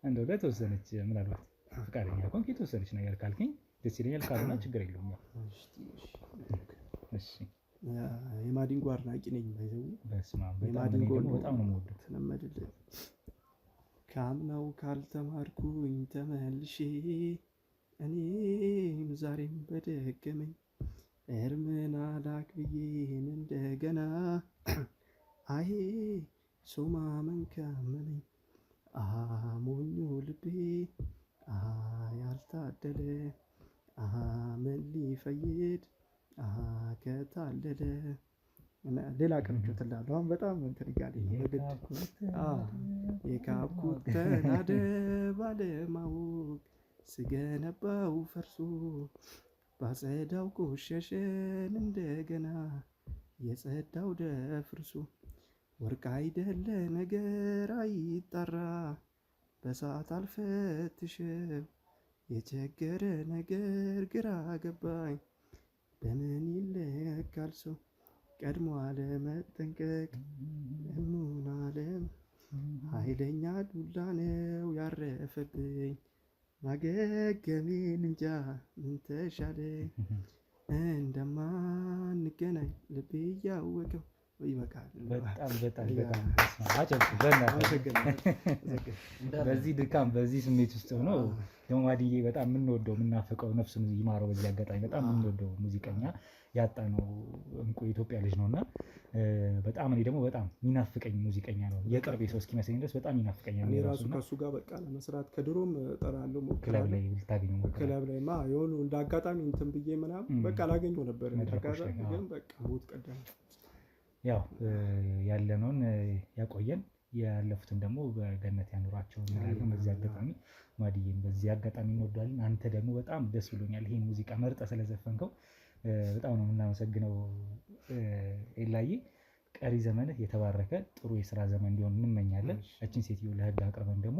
እንደው ለተወሰነች ምናልባት ፈቃደኛ ከሆንክ የተወሰነች ነገር ካልከኝ ደስ ይለኛል። ካልሆነ ችግር የለውም። እሺ የማዲንጎ አድናቂ ነኝ። ባይዘው የማዲንጎ በጣም ነው የምወደው። ተለመደልኝ ካምናው ካልተማርኩኝ ተመልሼ እኔም ዛሬም በደገመኝ እርምና ላክብዬን እንደገና አሄ ሶማ መንካመነኝ ሞኙ ልቤ ያልታደለ ምን ሊፈይድ ከታለለ ሌላ ቀኖች ትላለህ። አሁን በጣም እንትን እያለኝ የካብኩት ተናደ ባለማወቅ ስገነባው ፈርሶ ባጸዳው ቆሸሸን እንደገና የጸዳው ደፍርሶ ወርቅ አይደለ ነገር አይጣራ በሰዓት አልፈትሸው የቸገረ ነገር ግራ ገባኝ በምን ይለካል ሰው ቀድሞ አለመጠንቀቅ እሙን አለም ኃይለኛ ዱላ ነው ያረፈብኝ ማገገሜን እንጃ ምን ተሻለኝ እንደማንገናኝ ልቤ እያወቀው ይበቃል። በዚህ ድካም በዚህ ስሜት ውስጥ ሆኖ ደግሞ ማዲዬ በጣም የምንወደው የምናፈቀው ነፍሱን ይማረው በዚህ አጋጣሚ በጣም የምንወደው ሙዚቀኛ ያጣነው እንቁ የኢትዮጵያ ልጅ ነውና በጣም እኔ ደግሞ በጣም የሚናፍቀኝ ሙዚቀኛ ነው። የቅርቤ ሰው እስኪመስለኝ ድረስ በጣም ይናፍቀኛል። እኔ ራሱ ከሱ ጋር በቃ ለመስራት ከድሮም እጠራለሁ ክለብ ላይ ልታገኘው ክለብ ላይማ የሆኑ እንደ አጋጣሚ እንትን ብዬ ምናምን በቃ ላገኘው ነበር ግን በቃ ሞት ቀደም። ያው ያለነውን ያቆየን ያለፉትን ደግሞ በገነት ያኑራቸው እንላለን። በዚህ አጋጣሚ ማዲዬን በዚህ አጋጣሚ እንወዳለን። አንተ ደግሞ በጣም ደስ ብሎኛል ይሄን ሙዚቃ መርጠህ ስለዘፈንከው በጣም ነው የምናመሰግነው ኤላዬ። ቀሪ ዘመንህ የተባረከ ጥሩ የስራ ዘመን እንዲሆን እንመኛለን። እቺን ሴትዮ ለህግ አቅርበን ደግሞ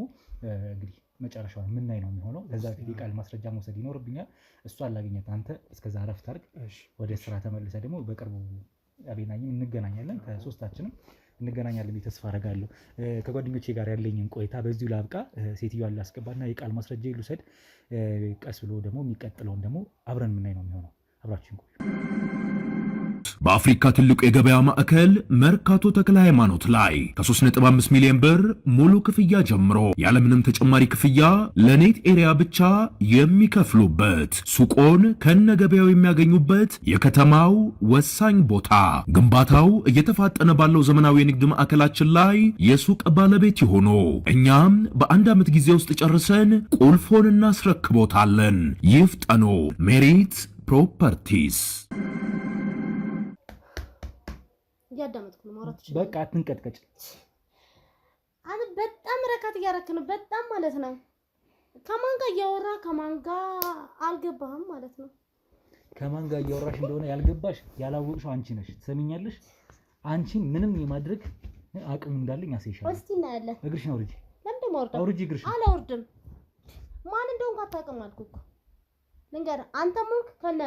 እንግዲህ መጨረሻውን ምናይ ነው የሚሆነው። ለዛ ፊት የቃል ማስረጃ መውሰድ ይኖርብኛል። እሷን ላገኘት አንተ እስከዛ ረፍት አድርግ። ወደ ስራ ተመልሰ ደግሞ በቅርቡ አቤናኝም እንገናኛለን። ከሶስታችንም እንገናኛለን ተስፋ አደርጋለሁ። ከጓደኞቼ ጋር ያለኝን ቆይታ በዚሁ ላብቃ። ሴትዮዋን ላስገባና የቃል ማስረጃ ይሉሰድ። ቀስ ብሎ ደግሞ የሚቀጥለውን ደግሞ አብረን ምናይ ነው የሚሆነው። አብራችን ቆዩ። በአፍሪካ ትልቁ የገበያ ማዕከል መርካቶ ተክለ ሃይማኖት ላይ ከ3.5 ሚሊዮን ብር ሙሉ ክፍያ ጀምሮ ያለምንም ተጨማሪ ክፍያ ለኔት ኤሪያ ብቻ የሚከፍሉበት ሱቆን ከነገበያው የሚያገኙበት የከተማው ወሳኝ ቦታ። ግንባታው እየተፋጠነ ባለው ዘመናዊ የንግድ ማዕከላችን ላይ የሱቅ ባለቤት ይሆኑ። እኛም በአንድ ዓመት ጊዜ ውስጥ ጨርሰን ቁልፎን እናስረክቦታለን። ይፍጠኑ። ሜሪት ፕሮፐርቲስ። እያዳመጥኩ ነው። ማውራት ትችላለህ። በቃ አትንቀጥቀጭ። አንተ በጣም ረካት እያረክ ነው። በጣም ማለት ነው። ከማን ጋር እያወራ ከማን ጋር አልገባህም ማለት ነው። ከማን ጋር እያወራሽ እንደሆነ ያልገባሽ ያላወቅሽው አንቺ ነሽ። ትሰሚኛለሽ? አንቺን ምንም የማድረግ አቅም እንዳለኝ አሳይሻለሁ። እስቲ እናያለን። እግርሽን አውርጂ። ለምን ደሞ አውርዳ? አውርጂ እግርሽን። አላወርድም። ማን እንደሆንኩ አታውቅም አልኩህ እኮ። ልንገርህ፣ አንተም ሆንክ ከነ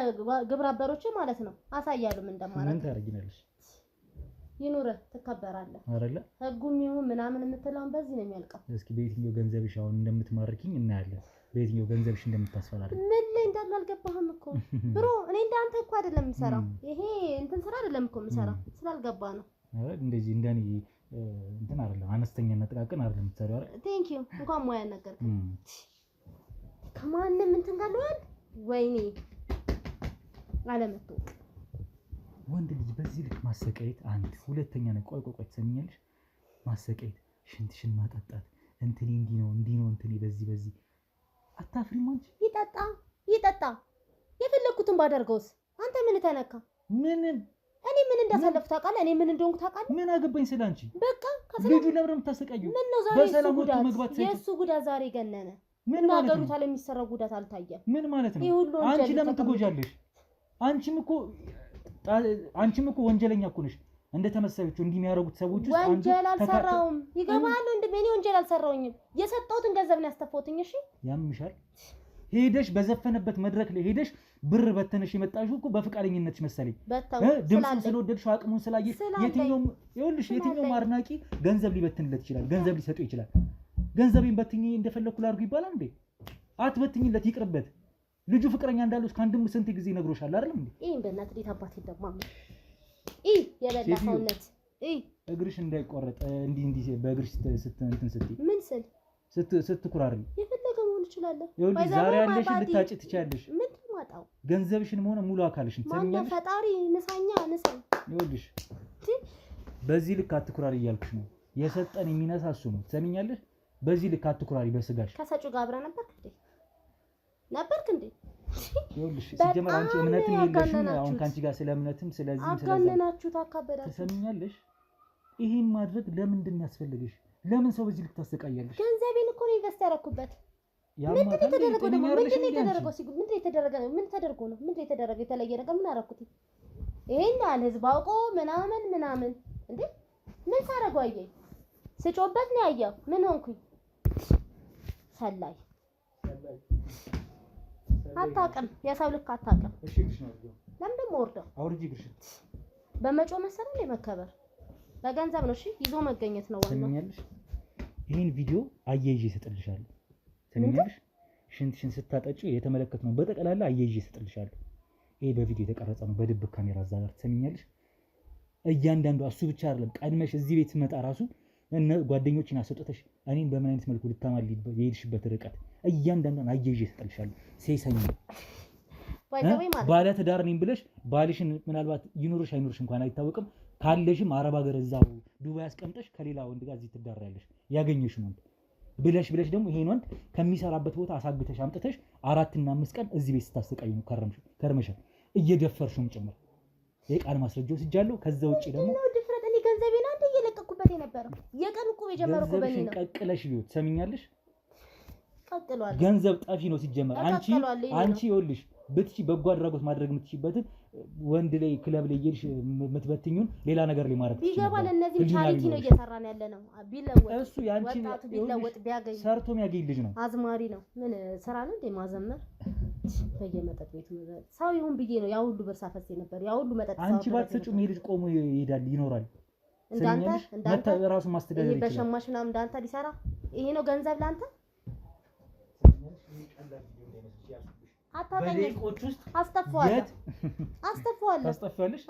ግብረ አበሮች ማለት ነው። አሳያለሁ ምን እንደማረግ። ምን ታረጊናለሽ? ይኑርህ፣ ትከበራለህ አይደለ? ህጉም ይሁን ምናምን የምትለውን በዚህ ነው የሚያልቀው። እስኪ በየትኛው ገንዘብሽ አሁን እንደምትማርኪኝ እናያለን። በየትኛው ገንዘብሽ እንደምታስፈራሪ ምን ላይ እንዳለ አልገባህም እኮ ብሮ። እኔ እንዳንተ እኮ አይደለም የምሰራው። ይሄ እንትን ስራ አይደለም እኮ የምሰራው፣ ስላልገባ ነው። አረ እንደዚህ እንደኔ እንትን አይደለም፣ አነስተኛና ጥቃቅን አይደለም የምትሰራው። አረ ቴንክ ዩ እንኳን ሙያ ነገርከኝ። ከማንም እንትን ጋር ነው ወይኔ አለመተውቅ ወንድ ልጅ በዚህ ልክ ማሰቃየት አንድ፣ ሁለተኛ ነው። ቆይ ትሰሚኛለሽ? ማሰቃየት፣ ሽንትሽን ማጠጣት፣ እንትኔ እንዲህ ነው እንትኔ በዚህ አታፍሪም አንቺ? ይጠጣ የፈለኩትን ባደርገውስ አንተ ምን ተነካ? ምንም እኔ ምን እንዳሳለፍ ታውቃለህ? እኔ ምን እንደሆንኩ ታውቃለህ? ምን አገባኝ ስለአንቺ? በቃ ልጁ ለምን የምታሰቃየው? ምን ነው ዛሬ በሰላም ወጥቶ መግባት ሳይችል የእሱ ጉዳት ዛሬ ገነነ። ምን ማለት ነው? ታለ የሚሰራው ጉዳት አልታየም። ምን ማለት ነው? አንቺ ለምን ትጎጃለሽ? አንቺም እኮ ወንጀለኛ እኮ ነሽ። እንደተመሰለችው እንዲህ የሚያደርጉት ሰዎች ውስጥ አንዱ ወንጀል አልሰራውም። ይገባል እንዴ? እኔ ወንጀል አልሰራውኝም። የሰጠሁትን ገንዘብ ነው ያስተፋሁትኝ። እሺ ያምሻል። ሄደሽ በዘፈነበት መድረክ ላይ ሄደሽ ብር በተነሽ የመጣሽው እኮ በፍቃደኝነትሽ መሰለኝ። ድምፁን ስለወደድሽው አቅሙን ስላየሽ የትኛውም አድናቂ ገንዘብ ሊበትንለት ይችላል፣ ገንዘብ ሊሰጠው ይችላል። ገንዘቤን በትኝ እንደፈለኩ ላድርጉ ይባላል እንዴ? አትበትኝለት፣ ይቅርበት። ልጁ ፍቅረኛ እንዳለች ከአንድም ስንት ጊዜ ነግሮሻል አይደል እንዴ? በእናትህ ዴት አባቴ ደማም የበላኸውነት እግርሽ እንዳይቆረጥ እንዲህ በእግርሽ እንትን ስትይ ምን ስል ስትኩራሪ የፈለገ መሆን ይችላል። ዛሬ ያለሽ ልታጭ ትችያለሽ። ምን ትማጣው? ገንዘብሽን ሆነ ሙሉ አካልሽን ትሰሚኛለሽ? ፈጣሪ ንሳኛ ንሳኝ። ይኸውልሽ በዚህ ልክ አትኩራሪ እያልኩሽ ነው። የሰጠን የሚነሳ እሱ ነው። ትሰሚኛለሽ? በዚህ ልክ አትኩራሪ በስጋሽ። ከሰጪው ጋር አብረህ ነበርክ እንዴ? ይኸውልሽ ሲጀመር አንቺ እምነትም የለሽም። አሁን ካንቺ ጋር ስለ እምነትም ስለዚህም አጋነናችሁ፣ ታካበዳችሁ። ትሰሚኛለሽ? ይሄን ማድረግ ለምንድን ነው ያስፈልግሽ? ለምን ሰው በዚህ ልክ ታሰቃያለሽ? ገንዘቤን እኮ ነው ኢንቨስት ያደረኩበት። ምንድን የተደረገ ነው? ምን ተደርጎ ነው? ምን የተደረገ የተለየ ነገር ምን አደረኩት? ይሄን ያህል ህዝብ አውቆ ምናምን እንዴ? ምን ሳረገው አየኝ? ስጮበት ነው ያየው። ምን ሆንኩኝ? ሰላይ አታውቅም። የሰው ልክ አታውቅም። እሺ ግሽ ነው አውርደው። ለምን ደግሞ ወርደው አውርጂ ግሽ። በመጮ መሰረት ለመከበር በገንዘብ ነው። እሺ ይዞ መገኘት ነው ዋናው። ትሰሚኛለሽ? ይሄን ቪዲዮ አያይዤ እሰጥልሻለሁ። ትሰሚኛለሽ? ሽንትሽን ስታጠጪ የተመለከትነው በጠቅላላ አያይዤ እሰጥልሻለሁ። ይሄ በቪዲዮ የተቀረጸ ነው፣ በድብቅ ካሜራ እዛ ጋር። ትሰሚኛለሽ? እያንዳንዱ እሱ ብቻ አይደለም። ቀድመሽ እዚህ ቤት ስመጣ ራሱ ጓደኞችን አሰጥተሽ እኔን በምን አይነት መልኩ ልታማሊ የሄድሽበት ርቀት እያንዳንዱን አያይዤ እሰጥልሻለሁ። ሴሰኝ ባለ ትዳር ነኝ ብለሽ ባልሽን ምናልባት ይኑርሽ አይኑርሽ እንኳን አይታወቅም ካለሽም አረብ ሀገር እዛው ዱባይ አስቀምጠሽ ከሌላ ወንድ ጋር እዚህ ትዳሪያለሽ። ያገኘሽን ወንድ ብለሽ ደግሞ ይሄን ወንድ ከሚሰራበት ቦታ አሳግተሽ አምጥተሽ 4 እና 5 ቀን እዚህ ቤት ስታሰቃይ ነው ከርመሻል። እየደፈርሽም ጭምር የቃል ማስረጃው ስጃለሁ። ከዛ ውጪ ደግሞ ድፍረት እኔ ገንዘቤን አንተ እየለቀኩበት የነበረው የቀን እኮ የጀመረው በእኔ ነው። ቀቅለሽ ቢሆን ትሰሚኛለሽ? ቀቅሏል። ገንዘብ ጠፊ ነው ሲጀመር። አንቺ ይኸውልሽ ብትቺ በጎ አድራጎት ማድረግ የምትችይበትን ወንድ ላይ ክለብ ላይ እየሄድሽ የምትበትኙን ሌላ ነገር ላይ ማድረግ ቢገባ ለእነዚህ ቻሪቲ ነው እየሰራን ያለ ነው። ቢለወጥ እሱ ያንቺ ቢለወጥ ቢያገኝ ሰርቶ የሚያገኝ ልጅ ነው። አዝማሪ ነው። ምን ስራ ነው እንደ ማዘመር በየመጠጥ ቤቱ ሰው ይሁን ብዬ ነው ያ ሁሉ ብር ሳፈስ ነበር። ያ ሁሉ መጠጥ አንቺ ባትሰጪው ይሄ ልጅ ቆሞ ይሄዳል ይኖራል። እንዳንተ ራሱ ማስተዳደር ይችላል። በሸማሽ ምናምን እንዳንተ ሊሰራ ይሄ ነው ገንዘብ ላንተ በደቂቆች ውስጥ አስተፋዋለሁ። ታስጠፊያለሽ?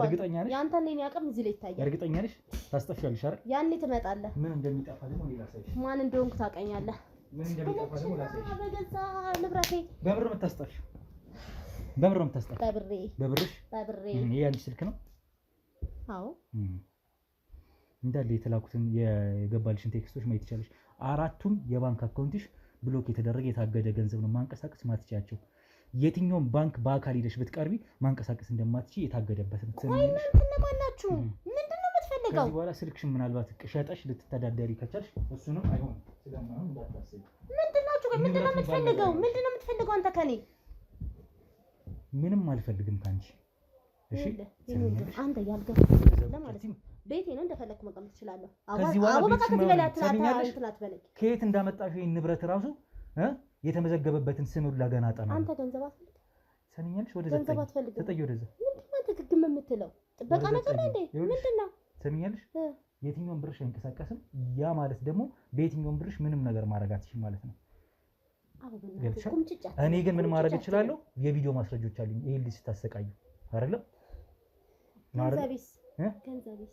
እርግጠኛ ነሽ? ያንተ እኔ አቅም እዚህ ላይ ይታያል። እርግጠኛ ነሽ? ታስጠፊያለሽ አይደል? ያኔ ትመጣለህ። ምን እንደሚጠፋ ደግሞ ሌላ ሳይሽ ማን እንደሆንኩ ታውቀኛለህ። ምን እንደሚጠፋ ደግሞ ላሳይሽ። በገዛ ንብረቴ በብር የምታስጠፊው በብር የምታስጠፊው በብሬ በብርሽ በብሬ ይሄ ያንቺ ስልክ ነው? አዎ። እንዳለ የተላኩትን የገባልሽን ቴክስቶች ማየት ይቻላል። አራቱም የባንክ አካውንትሽ ብሎክ የተደረገ የታገደ ገንዘብ ነው። ማንቀሳቀስ ማትቻቸው የትኛውም ባንክ በአካል ሄደሽ ብትቀርቢ ማንቀሳቀስ እንደማትቺ የታገደበት ነው። እነማን ናችሁ? ምንድነው የምትፈልገው? ከዚህ በኋላ ስልክሽን ምናልባት ሸጠሽ ልትተዳደሪ ከቻልሽ እሱንም አይሆንም። ስለማይሆን እንዳታስቢ። ምንድነው የምትፈልገው አንተ ከኔ? ምንም አልፈልግም ካንቺ። እሺ አንተ ያልገባህ ለማለት ነው። ቤቴ ነው እንደፈለኩ መቀመጥ እችላለሁ። ከየት እንዳመጣሽ ይሄን ንብረት ራሱ የተመዘገበበትን ስም ሁሉ ገና አጠና። አንተ ገንዘብ አትፈልግ ሰሚኛለሽ? ወደ ገንዘብ አትፈልግ ተጠይ ወደዛ። ምንድነው አንተ ግግም የምትለው? ጥበቃ ነገር እንዴ? ምንድነው? ሰሚኛለሽ? የትኛውን ብርሽ አይንቀሳቀስም። ያ ማለት ደግሞ በየትኛውን ብርሽ ምንም ነገር ማድረግ አትችይም ማለት ነው። እኔ ግን ምን ማድረግ እችላለሁ? የቪዲዮ ማስረጃዎች አሉኝ። ይሄ ልጅ ስታሰቃዩ አይደለም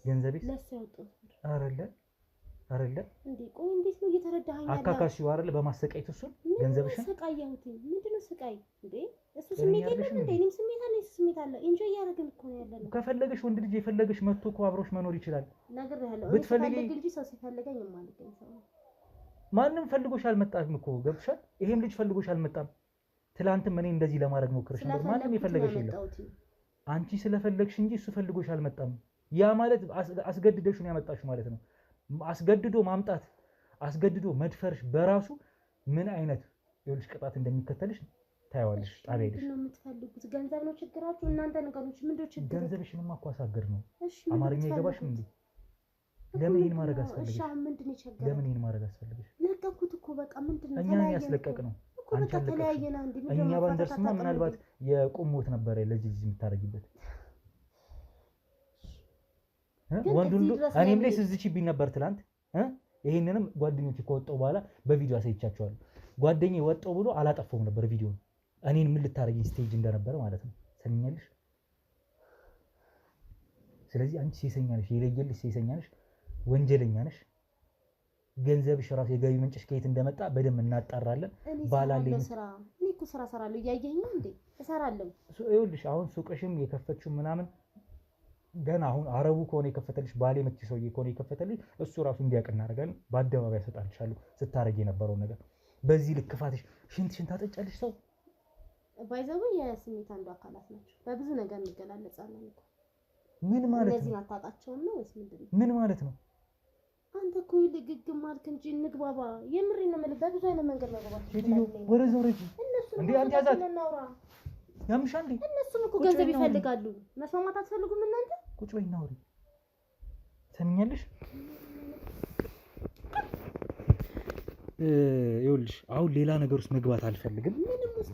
ገንዘቤስ ለሱ ያወጣሁት አይደለ እንዴ? ቆይ እንዴት ነው እየተረዳኸኝ ያለው? አካካሲው አይደለ? በማሰቃየት እሱን ገንዘብሽን ሰቃያሁት። ምንድነው ስቃይ እንዴ? እሱ ስሜት የለም እንዴ? እኔም ስሜት አለ፣ እሱ ስሜት አለ። ኢንጆይ እያደረግን እኮ ነው ያለነው። ከፈለገሽ ወንድ ልጅ የፈለገሽ መጥቶ እኮ አብሮሽ መኖር ይችላል። ነግሬሃለሁ። ብትፈልጊ እንጂ ሰው ሲፈልገኝ የማልገኝ ሰው ነው። ማንም ፈልጎሽ አልመጣም እኮ ገብቶሻል? ይሄም ልጅ ፈልጎሽ አልመጣም። ትላንትም እኔ እንደዚህ ለማድረግ ሞክረሽ ነበር። ማንም የፈለገሽ የለም። አንቺ ስለፈለግሽ እንጂ እሱ ፈልጎሽ አልመጣም። ያ ማለት አስገድደሽ ነው ያመጣሽ ማለት ነው። አስገድዶ ማምጣት አስገድዶ መድፈርሽ በራሱ ምን አይነት ይኸውልሽ ቅጣት እንደሚከተልሽ ታያዋለሽ። ጣቢያ ሄደሽ ምንድነው የምትፈልጉት? ገንዘብ ነው ችግራችሁ እናንተ ነገሮች። ምንድነው ችግር? ገንዘብሽንማ እኮ አሳገር ነው። አማርኛ ይገባሽም እንዴ? ለምን ይሄን ማድረግ አስፈልገሽ? እሺ ምንድነው ችግር? ለምን ይሄን ማድረግ አስፈልገሽ? ለቀኩት እኮ በቃ ምንድነው? እኛ ያስለቀቅ ነው አንቺ ተለያየና እንዴ? እኛ ባንደርስማ ምናልባት የቁሞት ነበር ለዚህ የምታረጊበት ወንዱን እኔም ላይ ስዝችብኝ ነበር ትላንት። ይሄንንም ጓደኞቼ ከወጣው በኋላ በቪዲዮ አሳይቻቸዋለሁ። ጓደኛዬ ወጣው ብሎ አላጠፋውም ነበር ቪዲዮ። እኔን ምን ልታረጊ ስቴጅ እንደነበረ ማለት ነው። ሰሚኛለሽ? ስለዚህ አንቺ ሴሰኛ ነሽ፣ የለየልሽ ሴሰኛ ነሽ፣ ወንጀለኛ ነሽ። ገንዘብሽ ራሱ የገቢ ምንጭሽ ከየት እንደመጣ በደንብ እናጣራለን። ባላለኝ ስራ እኔ እኮ ስራ እሰራለሁ። እያየኸኝ እንዴ? እሰራለሁ። ይኸውልሽ አሁን ሱቅሽም የከፈትሽው ምናምን ገና አሁን አረቡ ከሆነ የከፈተልሽ ባሌ መጥቶ ሰውዬ ከሆነ የከፈተልሽ እሱ ራሱ እንዲያውቅ እናደርጋለን። በአደባባይ ያሰጣልሻለሁ ስታረጊ የነበረውን ነገር። በዚህ ልክ ክፋትሽ ሽንትሽን ታጠጫለሽ። ሰው ባይዘው የስሜት አንዱ አካላት ናቸው። በብዙ ነገር እንገላለጻለን እኮ። ምን ማለት ነው? እነዚህ አታውቃቸውም ነው ወይስ ምንድነው? ምን ማለት ነው? አንተ እኮ ይልግግም አልክ እንጂ እንግባባ። የምሬን ነው የምልህ። በብዙ አይነት መንገድ መግባባት ይችላል። ወረዛ ወረጂ እንዴ አንተ ያዛት ያምሻል እንዴ? እነሱም እኮ ገንዘብ ይፈልጋሉ። መስማማት አትፈልጉም እናንተ? ቁጭ በይና አውሪ። ሰምኛለሽ? ይኸውልሽ አሁን ሌላ ነገር ውስጥ መግባት አልፈልግም። ምንም ውስጥ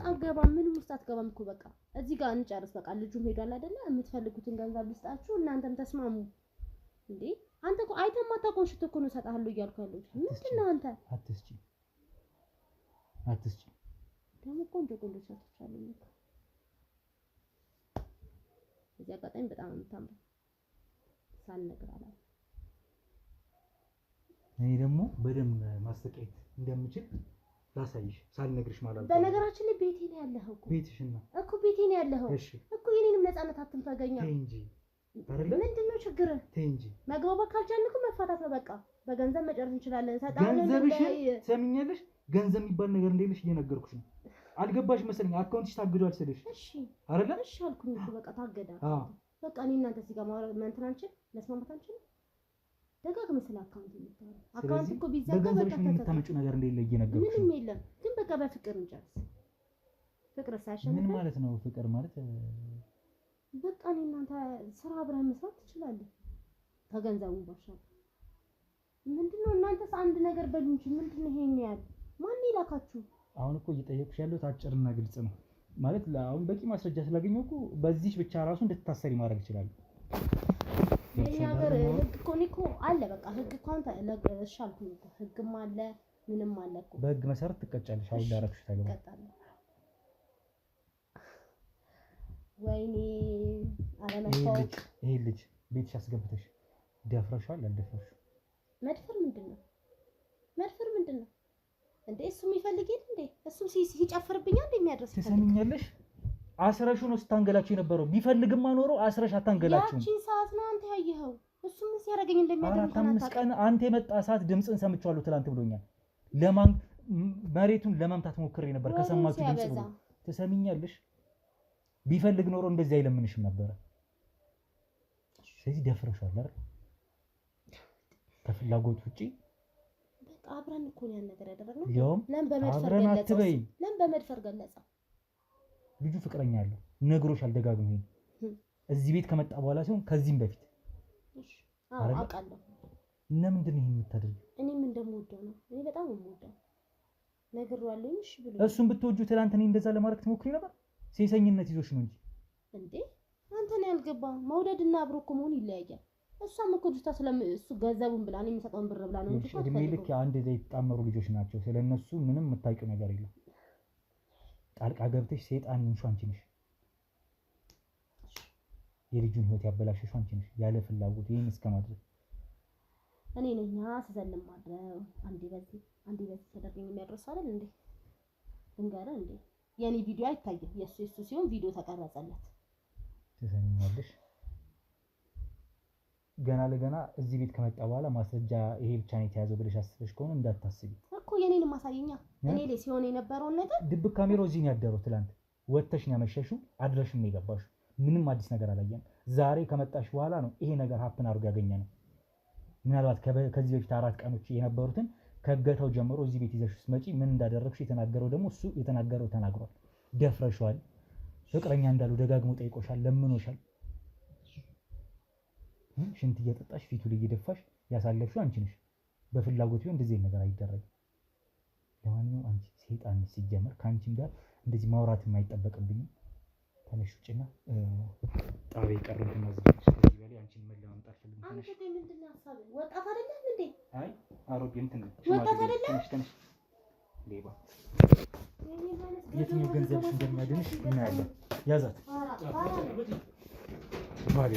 አትገባም እኮ በቃ እዚህ ጋር እንጨርስ። በቃ ልጁም ሄዷል አይደለ? የምትፈልጉትን ገንዘብ ልስጣችሁ፣ እናንተም ተስማሙ። እንዴ አንተ እኮ አይተህ ማታውቀውን ሽቶ እኮ ነው እሰጥሃለሁ እያልኩ ያለሁት። ምንድን ነው አንተ? አትስጪ ደግሞ ቆንጆ ሸቶች አሉኝ እኮ እዚህ አጋጣሚ በጣም የምታምረው ሳልነግር አላለም። እኔ ደግሞ በደንብ ማስተቀየት እንደምችል ላሳይሽ ሳልነግርሽ ማለት ነው። በነገራችን ላይ ቤቴ ነው ያለኸው እኮ። ቤትሽን ነው እኮ ቤቴ ነው ያለኸው እኮ። የኔንም ነፃነት አትንፈገኛ። ተይ እንጂ አይደለ? ምንድነው ችግር? ተይ እንጂ መግባባት ካልቻልን እኮ መፋታት ነው በቃ። በገንዘብ መጨረስ እንችላለን። ገንዘብሽን ሰሚኛለሽ? ገንዘብ የሚባል ነገር እንደሌለሽ እየነገርኩሽ ነው። አልገባሽ መሰለኝ። አካውንትሽ ታግዷል ስልሽ እሺ አይደለ? እሺ አልኩኝ እኮ በቃ ታገዳ። በቃ እኔ እናንተ እዚህ ጋር እንትን አንችል መስማማት አንችልም። ደጋግመህ ስለ አካውንት የምታወራው አካውንት እኮ ቢዘጋ በገንዘብሽ የምታመጪው ነገር እንደሌለ እየነገርኩሽ ምንም የለም። ግን በቃ በፍቅር እንጨርስ። ፍቅር ሳይሸነፍ ምን ማለት ነው? ፍቅር ማለት በቃ እኔ እናንተ ስራ አብረን መስራት ትችላለህ ከገንዘቡ ባሻገር ምንድነው እናንተስ አንድ ነገር በሉ እንጂ ምንድነው ይሄን ያህል ማን ይላካችሁ? አሁን እኮ እየጠየቅሽ ያለው አጭርና ግልጽ ነው ማለት አሁን በቂ ማስረጃ ስላገኘው እኮ በዚህ ብቻ ራሱ እንድትታሰሪ ማድረግ ይችላል። የኛ ሀገር ህግ እኮ አለ በቃ ህግ እኮ አንተ እሺ አልኩኝ እኮ ህግም አለ ምንም አለ እኮ በህግ መሰረት ትቀጫለሽ። አሁን ዳረክሽ ታገባ ወይኔ አለመጣው ይሄ ልጅ ቤትሽ አስገብተሽ ደፍረሻል አልደፍረሽ? መድፈር ምንድነው እንዴ? እሱ የሚፈልግ ይል እንዴ? እሱ ሲጨፍርብኛ እንዴ የሚያደርስ ትሰሚኛለሽ? አስረሹ ነው ስታንገላችሁ የነበረው። ቢፈልግማ ኖሮ አስረሽ አታንገላችሁ። ያቺን ሰዓት ነው አንተ ያየኸው። እሱ ምን ሲያደርገኝ እንደሚያደርግ አራት አምስት ቀን አንተ የመጣ ሰዓት ድምፅን ሰምቻለሁ ትላንት ብሎኛል። ለማን መሬቱን ለማምታት ሞክሬ ነበር ከሰማችሁ ድምፅ ብሎ። ትሰሚኛለሽ? ቢፈልግ ኖሮ እንደዚህ አይለምንሽም ነበረ። ስለዚህ ደፍረሻል አይደል? ከፍላጎት ውጪ በቃ አብረን እኮ ነው ያን ነገር ያደረግነው። ለምን በመድፈር ገለጸው? ልጁ ፍቅረኛ አለው ነግሮሻል ደጋግሞ። እዚህ ቤት ከመጣ በኋላ ሲሆን ከዚህም በፊት አውቃለሁ። ለምንድን ነው ይሄን የምታደርጊው? እኔም እንደምወደው ነው። እኔ በጣም የምወደው ነግሬዋለሁ። እሺ ብሎ እሱን ብትወጂው ትናንት እኔ እንደዛ ለማድረግ ትሞክሪ ነበር። ሴሰኝነት ይዞሽ ነው እንጂ አንተ ነው ያልገባ። መውደድና አብሮ እኮ መሆን ይለያያል። እሷም እኮ ጁታ እሱ ገንዘቡን ብላ ነው የሚሰጠውን ብር ብላ ነው እንጂ እድሜ ልክ አንድ ላይ የተጣመሩ ልጆች ናቸው። ስለነሱ ምንም የምታውቂው ነገር የለም። ጣልቃ ገብተሽ ሰይጣን ነሽ አንቺ ነሽ። የልጁን ህይወት ያበላሸሽው አንቺ ነሽ ያለ ፍላጎት ይሄን እስከማድረግ እኔ ነኛ ስዘልም ማድረው አንዴ በዚህ ተደርገኝ የሚያደርስ አይደል እንዴ? እንጋራ እንዴ የኔ ቪዲዮ አይታየም። የሱ ሲሆን ቪዲዮ ተቀረጸለት። ትሰሚኛለሽ? ገና ለገና እዚህ ቤት ከመጣ በኋላ ማስረጃ ይሄ ብቻ ነው የተያዘው ብለሽ አስበሽ ከሆነ እንዳታስቢ እኮ የኔን ማሳየኛ እኔ ላይ ሲሆን የነበረውን ነገር ድብቅ ካሜራው እዚህ ነው ያደረው። ትላንት ወጥተሽ ነው ያመሸሽው፣ አድረሽም ነው የገባሽው። ምንም አዲስ ነገር አላየንም። ዛሬ ከመጣሽ በኋላ ነው ይሄ ነገር ሀፕን አድርጎ ያገኘነው። ምናልባት ከዚህ በፊት 4 ቀኖች የነበሩትን ከገታው ጀምሮ እዚህ ቤት ይዘሽ ስትመጪ ምን እንዳደረግሽ የተናገረው ደግሞ እሱ የተናገረው ተናግሯል። ደፍረሽዋል፣ ፍቅረኛ እንዳለው ደጋግሞ ጠይቆሻል፣ ለምኖሻል። ሽንት እየጠጣሽ ፊቱ ላይ እየደፋሽ ያሳለፍሽው አንቺ ነሽ። በፍላጎት ቢሆን እንደዚህ ነገር አይደረግም። ለማንኛውም አንቺ ሰይጣን ሲጀመር ከአንቺም ጋር እንደዚህ ማውራት የማይጠበቅብኝም። ተነሽ ውጭና ጣቢያ ቀርብና ዝግጅት ከዚህ በላይ አንቺን መለማመጥ አልፈልግም። አንተ ግን ምንድነው ሐሳብህ? ወጣት አይደለም እንዴ? አይ አሮጌ እንትን ወጣት አይደለም። ተነሽ ሌባ የትኛው ገንዘብሽ እንደሚያድንሽ እናያለን። ያዛት ባሌ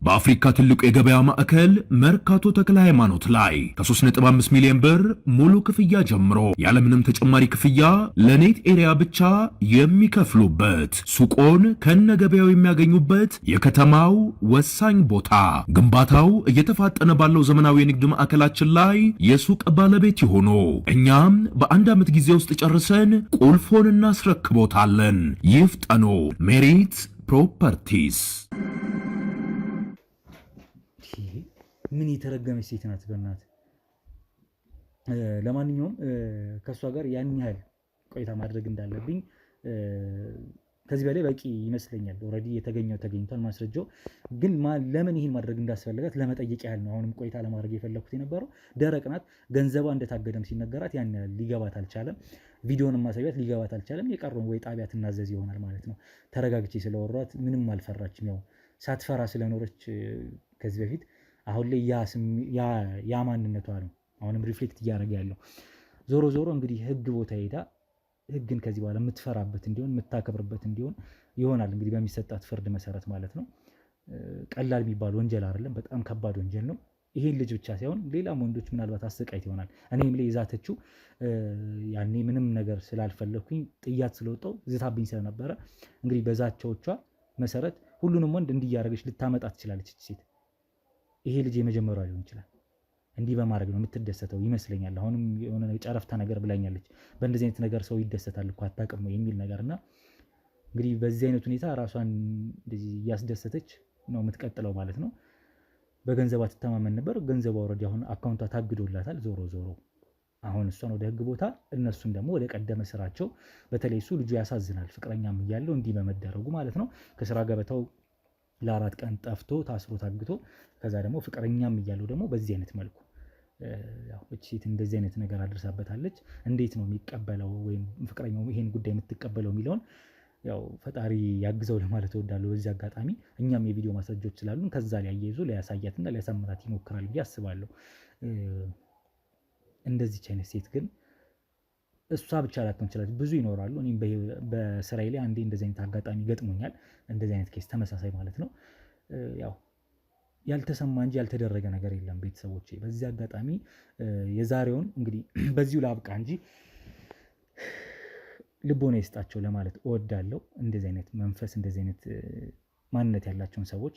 በአፍሪካ ትልቁ የገበያ ማዕከል መርካቶ ተክለ ሃይማኖት ላይ ከ3.5 ሚሊዮን ብር ሙሉ ክፍያ ጀምሮ ያለምንም ተጨማሪ ክፍያ ለኔት ኤሪያ ብቻ የሚከፍሉበት ሱቆን ከነገበያው የሚያገኙበት የከተማው ወሳኝ ቦታ። ግንባታው እየተፋጠነ ባለው ዘመናዊ የንግድ ማዕከላችን ላይ የሱቅ ባለቤት ይሆኑ። እኛም በአንድ ዓመት ጊዜ ውስጥ ጨርሰን ቁልፎን እናስረክቦታለን። ይፍጠኑ። ሜሪት ፕሮፐርቲስ። ምን የተረገመች ሴት ናት በእናት። ለማንኛውም ከእሷ ጋር ያን ያህል ቆይታ ማድረግ እንዳለብኝ ከዚህ በላይ በቂ ይመስለኛል። ኦልሬዲ የተገኘው ተገኝቷል ማስረጃው። ግን ለምን ይህን ማድረግ እንዳስፈለጋት ለመጠየቅ ያህል ነው አሁንም ቆይታ ለማድረግ የፈለኩት የነበረው። ደረቅ ናት። ገንዘቧ እንደታገደም ሲነገራት ያን ያህል ሊገባት አልቻለም። ቪዲዮን ማሳያት ሊገባት አልቻለም። የቀረውን ወይ ጣቢያ ትናዘዝ ይሆናል ማለት ነው። ተረጋግቼ ስለወሯት ምንም አልፈራችም። ያው ሳትፈራ ስለኖረች ከዚህ በፊት አሁን ላይ ያ ማንነቷ ነው አሁንም ሪፍሌክት እያደረገ ያለው። ዞሮ ዞሮ እንግዲህ ህግ ቦታ ሄዳ ህግን ከዚህ በኋላ የምትፈራበት እንዲሆን የምታከብርበት እንዲሆን ይሆናል እንግዲህ በሚሰጣት ፍርድ መሰረት ማለት ነው። ቀላል የሚባል ወንጀል አይደለም፣ በጣም ከባድ ወንጀል ነው። ይሄን ልጅ ብቻ ሳይሆን ሌላም ወንዶች ምናልባት አሰቃይት ይሆናል። እኔም ላይ የዛተችው ያኔ ምንም ነገር ስላልፈለኩኝ ጥያት ስለወጣው ዝታብኝ ስለነበረ እንግዲህ በዛቻዎቿ መሰረት ሁሉንም ወንድ እንዲያረገች ልታመጣ ትችላለች ሴት። ይሄ ልጅ የመጀመሪያው ሊሆን ይችላል። እንዲህ በማድረግ ነው የምትደሰተው ይመስለኛል። አሁንም የሆነ ጨረፍታ ነገር ብላኛለች። በእንደዚህ አይነት ነገር ሰው ይደሰታል እኮ አታውቅም ነው የሚል ነገርና እንግዲህ በዚህ አይነት ሁኔታ ራሷን እንደዚህ እያስደሰተች ነው የምትቀጥለው ማለት ነው። በገንዘቧ ትተማመን ነበር። ገንዘቧ ኦልሬዲ አሁን አካውንቷ ታግዶላታል። ዞሮ ዞሮ አሁን እሷን ወደ ህግ ቦታ እነሱን ደግሞ ወደ ቀደመ ስራቸው። በተለይ እሱ ልጁ ያሳዝናል፣ ፍቅረኛም እያለው እንዲህ በመደረጉ ማለት ነው። ከስራ ገበታው ለ4 ቀን ጠፍቶ ታስሮ ታግቶ ከዛ ደግሞ ፍቅረኛም እያለው ደግሞ በዚህ አይነት መልኩ ያው እቺ ሴት እንደዚህ አይነት ነገር አድርሳበታለች። እንዴት ነው የሚቀበለው ወይም ፍቅረኛው ይሄን ጉዳይ የምትቀበለው የሚለውን ያው ፈጣሪ ያግዘው ለማለት እወዳለሁ። በዚህ አጋጣሚ እኛም የቪዲዮ ማስረጃዎች ስላሉን ከዛ ላይ አያይዞ ሊያሳያትና ሊያሳምራት ይሞክራል ብዬ አስባለሁ። እንደዚች አይነት ሴት ግን እሷ ብቻ ላትሆን ይችላል፣ ብዙ ይኖራሉ። እኔም በስራዬ ላይ አንዴ እንደዚህ አይነት አጋጣሚ ገጥሞኛል። እንደዚህ አይነት ኬስ ተመሳሳይ ማለት ነው። ያው ያልተሰማ እንጂ ያልተደረገ ነገር የለም ቤተሰቦቼ። በዚህ አጋጣሚ የዛሬውን እንግዲህ በዚሁ ላብቃ እንጂ ልቦና ይስጣቸው ለማለት እወዳለሁ። እንደዚህ አይነት መንፈስ እንደዚህ አይነት ማንነት ያላቸውን ሰዎች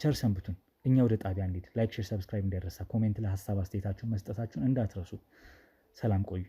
ቸር ሰንብቱን። እኛ ወደ ጣቢያ እንሂድ። ላይክ፣ ሼር፣ ሰብስክራይብ እንዳይረሳ። ኮሜንት ላይ ሀሳብ አስተያየታችሁን መስጠታችሁን እንዳትረሱ። ሰላም ቆዩ።